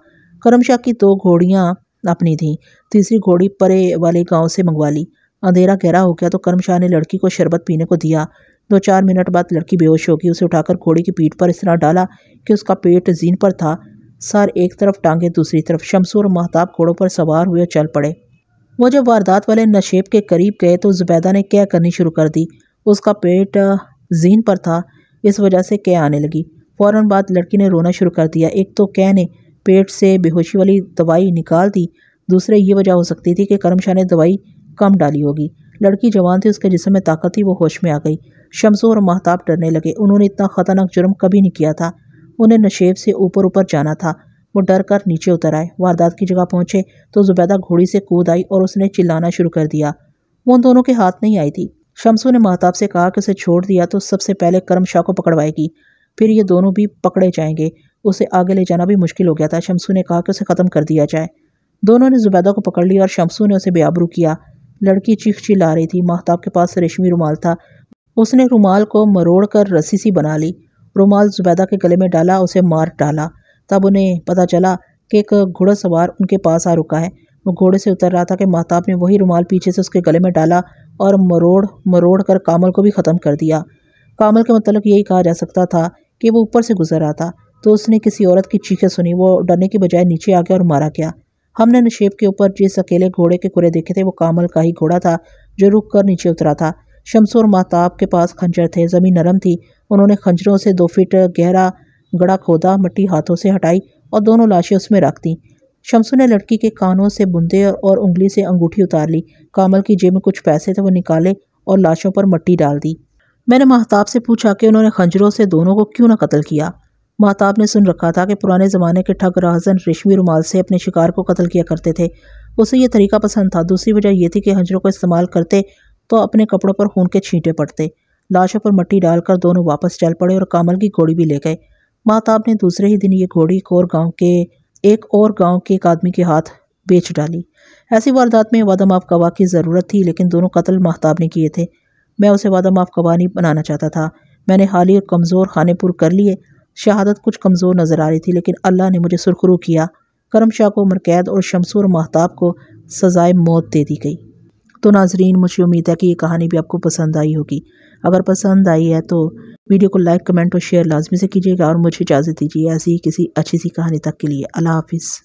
کرم شاہ کی 2 گھوڑیاں اپنی تھیں، تیسری گھوڑی پرے والے گاؤں سے منگوا لی۔ اندھیرا گہرا ہو گیا تو کرم شاہ نے لڑکی کو شربت پینے کو دیا۔ 2-4 منٹ بعد لڑکی بے ہوش ہو گئی۔ اسے اٹھا کر گھوڑی کی پیٹھ پر اس طرح ڈالا کہ اس کا پیٹ زین پر تھا، سر ایک طرف، ٹانگیں دوسری طرف۔ شمسو اور مہتاب گھوڑوں پر سوار ہوئے چل پڑے۔ وہ جب واردات والے نشیب کے قریب گئے تو زبیدہ نے قے کرنی شروع کر دی۔ اس کا پیٹ زین پر تھا، اس وجہ سے قے آنے لگی۔ فوراً بعد لڑکی نے رونا شروع کر دیا۔ ایک تو قے نے پیٹ سے بے ہوشی والی دوائی نکال دی، دوسرے یہ وجہ ہو سکتی تھی کہ کرم شاہ نے دوائی کم ڈالی ہوگی۔ لڑکی جوان تھی، اس کے جسم میں طاقت تھی، وہ ہوش میں آ گئی۔ شمسو اور مہتاب ڈرنے لگے، انہوں نے اتنا خطرناک جرم کبھی نہیں کیا تھا۔ انہیں نشیب سے اوپر جانا تھا۔ وہ ڈر کر نیچے اتر آئے۔ واردات کی جگہ پہنچے تو زبیدہ گھوڑی سے کود آئی اور اس نے چلانا شروع کر دیا۔ وہ ان دونوں کے ہاتھ نہیں آئی تھی۔ شمسو نے مہتاب سے کہا کہ اسے چھوڑ دیا تو سب سے پہلے کرم شاہ کو پکڑوائے گی، پھر یہ دونوں بھی پکڑے جائیں گے۔ اسے آگے لے جانا بھی مشکل ہو گیا تھا۔ شمسو نے کہا کہ اسے ختم کر دیا جائے۔ دونوں نے زبیدہ کو پکڑ لیا اور شمسو نے اسے بے آبرو کیا۔ لڑکی چیخ چلا رہی تھی۔ مہتاب کے پاس ریشمی رومال تھا، اس نے رومال کو مروڑ کر رسی سی بنا لی، رومال زبیدہ کے گلے میں ڈالا، اسے مار ڈالا۔ تب انہیں پتہ چلا کہ ایک گھوڑا سوار ان کے پاس آ رکا ہے۔ وہ گھوڑے سے اتر رہا تھا کہ مہتاب نے وہی رومال پیچھے سے اس کے گلے میں ڈالا اور مروڑ کر کامل کو بھی ختم کر دیا۔ کامل کے متعلق یہی کہا جا سکتا تھا کہ وہ اوپر سے گزر رہا تھا تو اس نے کسی عورت کی چیخیں سنی، وہ ڈرنے کی بجائے نیچے آ گیا اور مارا گیا۔ ہم نے نشیب کے اوپر جس اکیلے گھوڑے کے کرے دیکھے تھے وہ کامل کا ہی گھوڑا تھا جو رک کر نیچے اترا تھا۔ شمسو اور مہتاب کے پاس خنجر تھے، زمین نرم تھی، انہوں نے خنجروں سے 2 فٹ گہرا گڑھا کھودا، مٹی ہاتھوں سے ہٹائی اور دونوں لاشیں اس میں رکھ دیں۔ شمسو نے لڑکی کے کانوں سے بندے اور انگلی سے انگوٹھی اتار لی، کامل کی جیب میں کچھ پیسے تھے وہ نکالے اور لاشوں پر مٹی ڈال دی۔ میں نے مہتاب سے پوچھا کہ انہوں نے خنجروں سے دونوں کو کیوں نہ قتل کیا۔ مہتاب نے سن رکھا تھا کہ پرانے زمانے کے ٹھگ راہزن ریشمی رومال سے اپنے شکار کو قتل کیا کرتے تھے، اسے یہ طریقہ پسند تھا۔ دوسری وجہ یہ تھی کہ خنجروں کو استعمال کرتے تو اپنے کپڑوں پر خون کے چھینٹے پڑتے۔ لاشوں پر مٹی ڈال کر دونوں واپس چل پڑے اور کامل کی گھوڑی بھی لے گئے۔ مہتاب نے دوسرے ہی دن یہ گھوڑی ایک اور گاؤں کے ایک آدمی کے ہاتھ بیچ ڈالی۔ ایسی واردات میں وعدہ معاف گواہ کی ضرورت تھی، لیکن دونوں قتل مہتاب نے کیے تھے۔ میں اسے وعدہ معاف گواہ نہیں بنانا چاہتا تھا۔ میں نے حالی اور کمزور خانے پور کر لیے۔ شہادت کچھ کمزور نظر آ رہی تھی، لیکن اللہ نے مجھے سرخرو کیا۔ کرم شاہ کو عمر قید اور شمسو اور مہتاب کو سزائے موت دے دی گئی۔ تو ناظرین، مجھے امید ہے کہ یہ کہانی بھی آپ کو پسند آئی ہوگی۔ اگر پسند آئی ہے تو ویڈیو کو لائک، کمنٹ اور شیئر لازمی سے کیجیے گا، اور مجھے اجازت دیجیے ایسی ہی کسی اچھی سی کہانی تک کے لیے۔ اللہ حافظ۔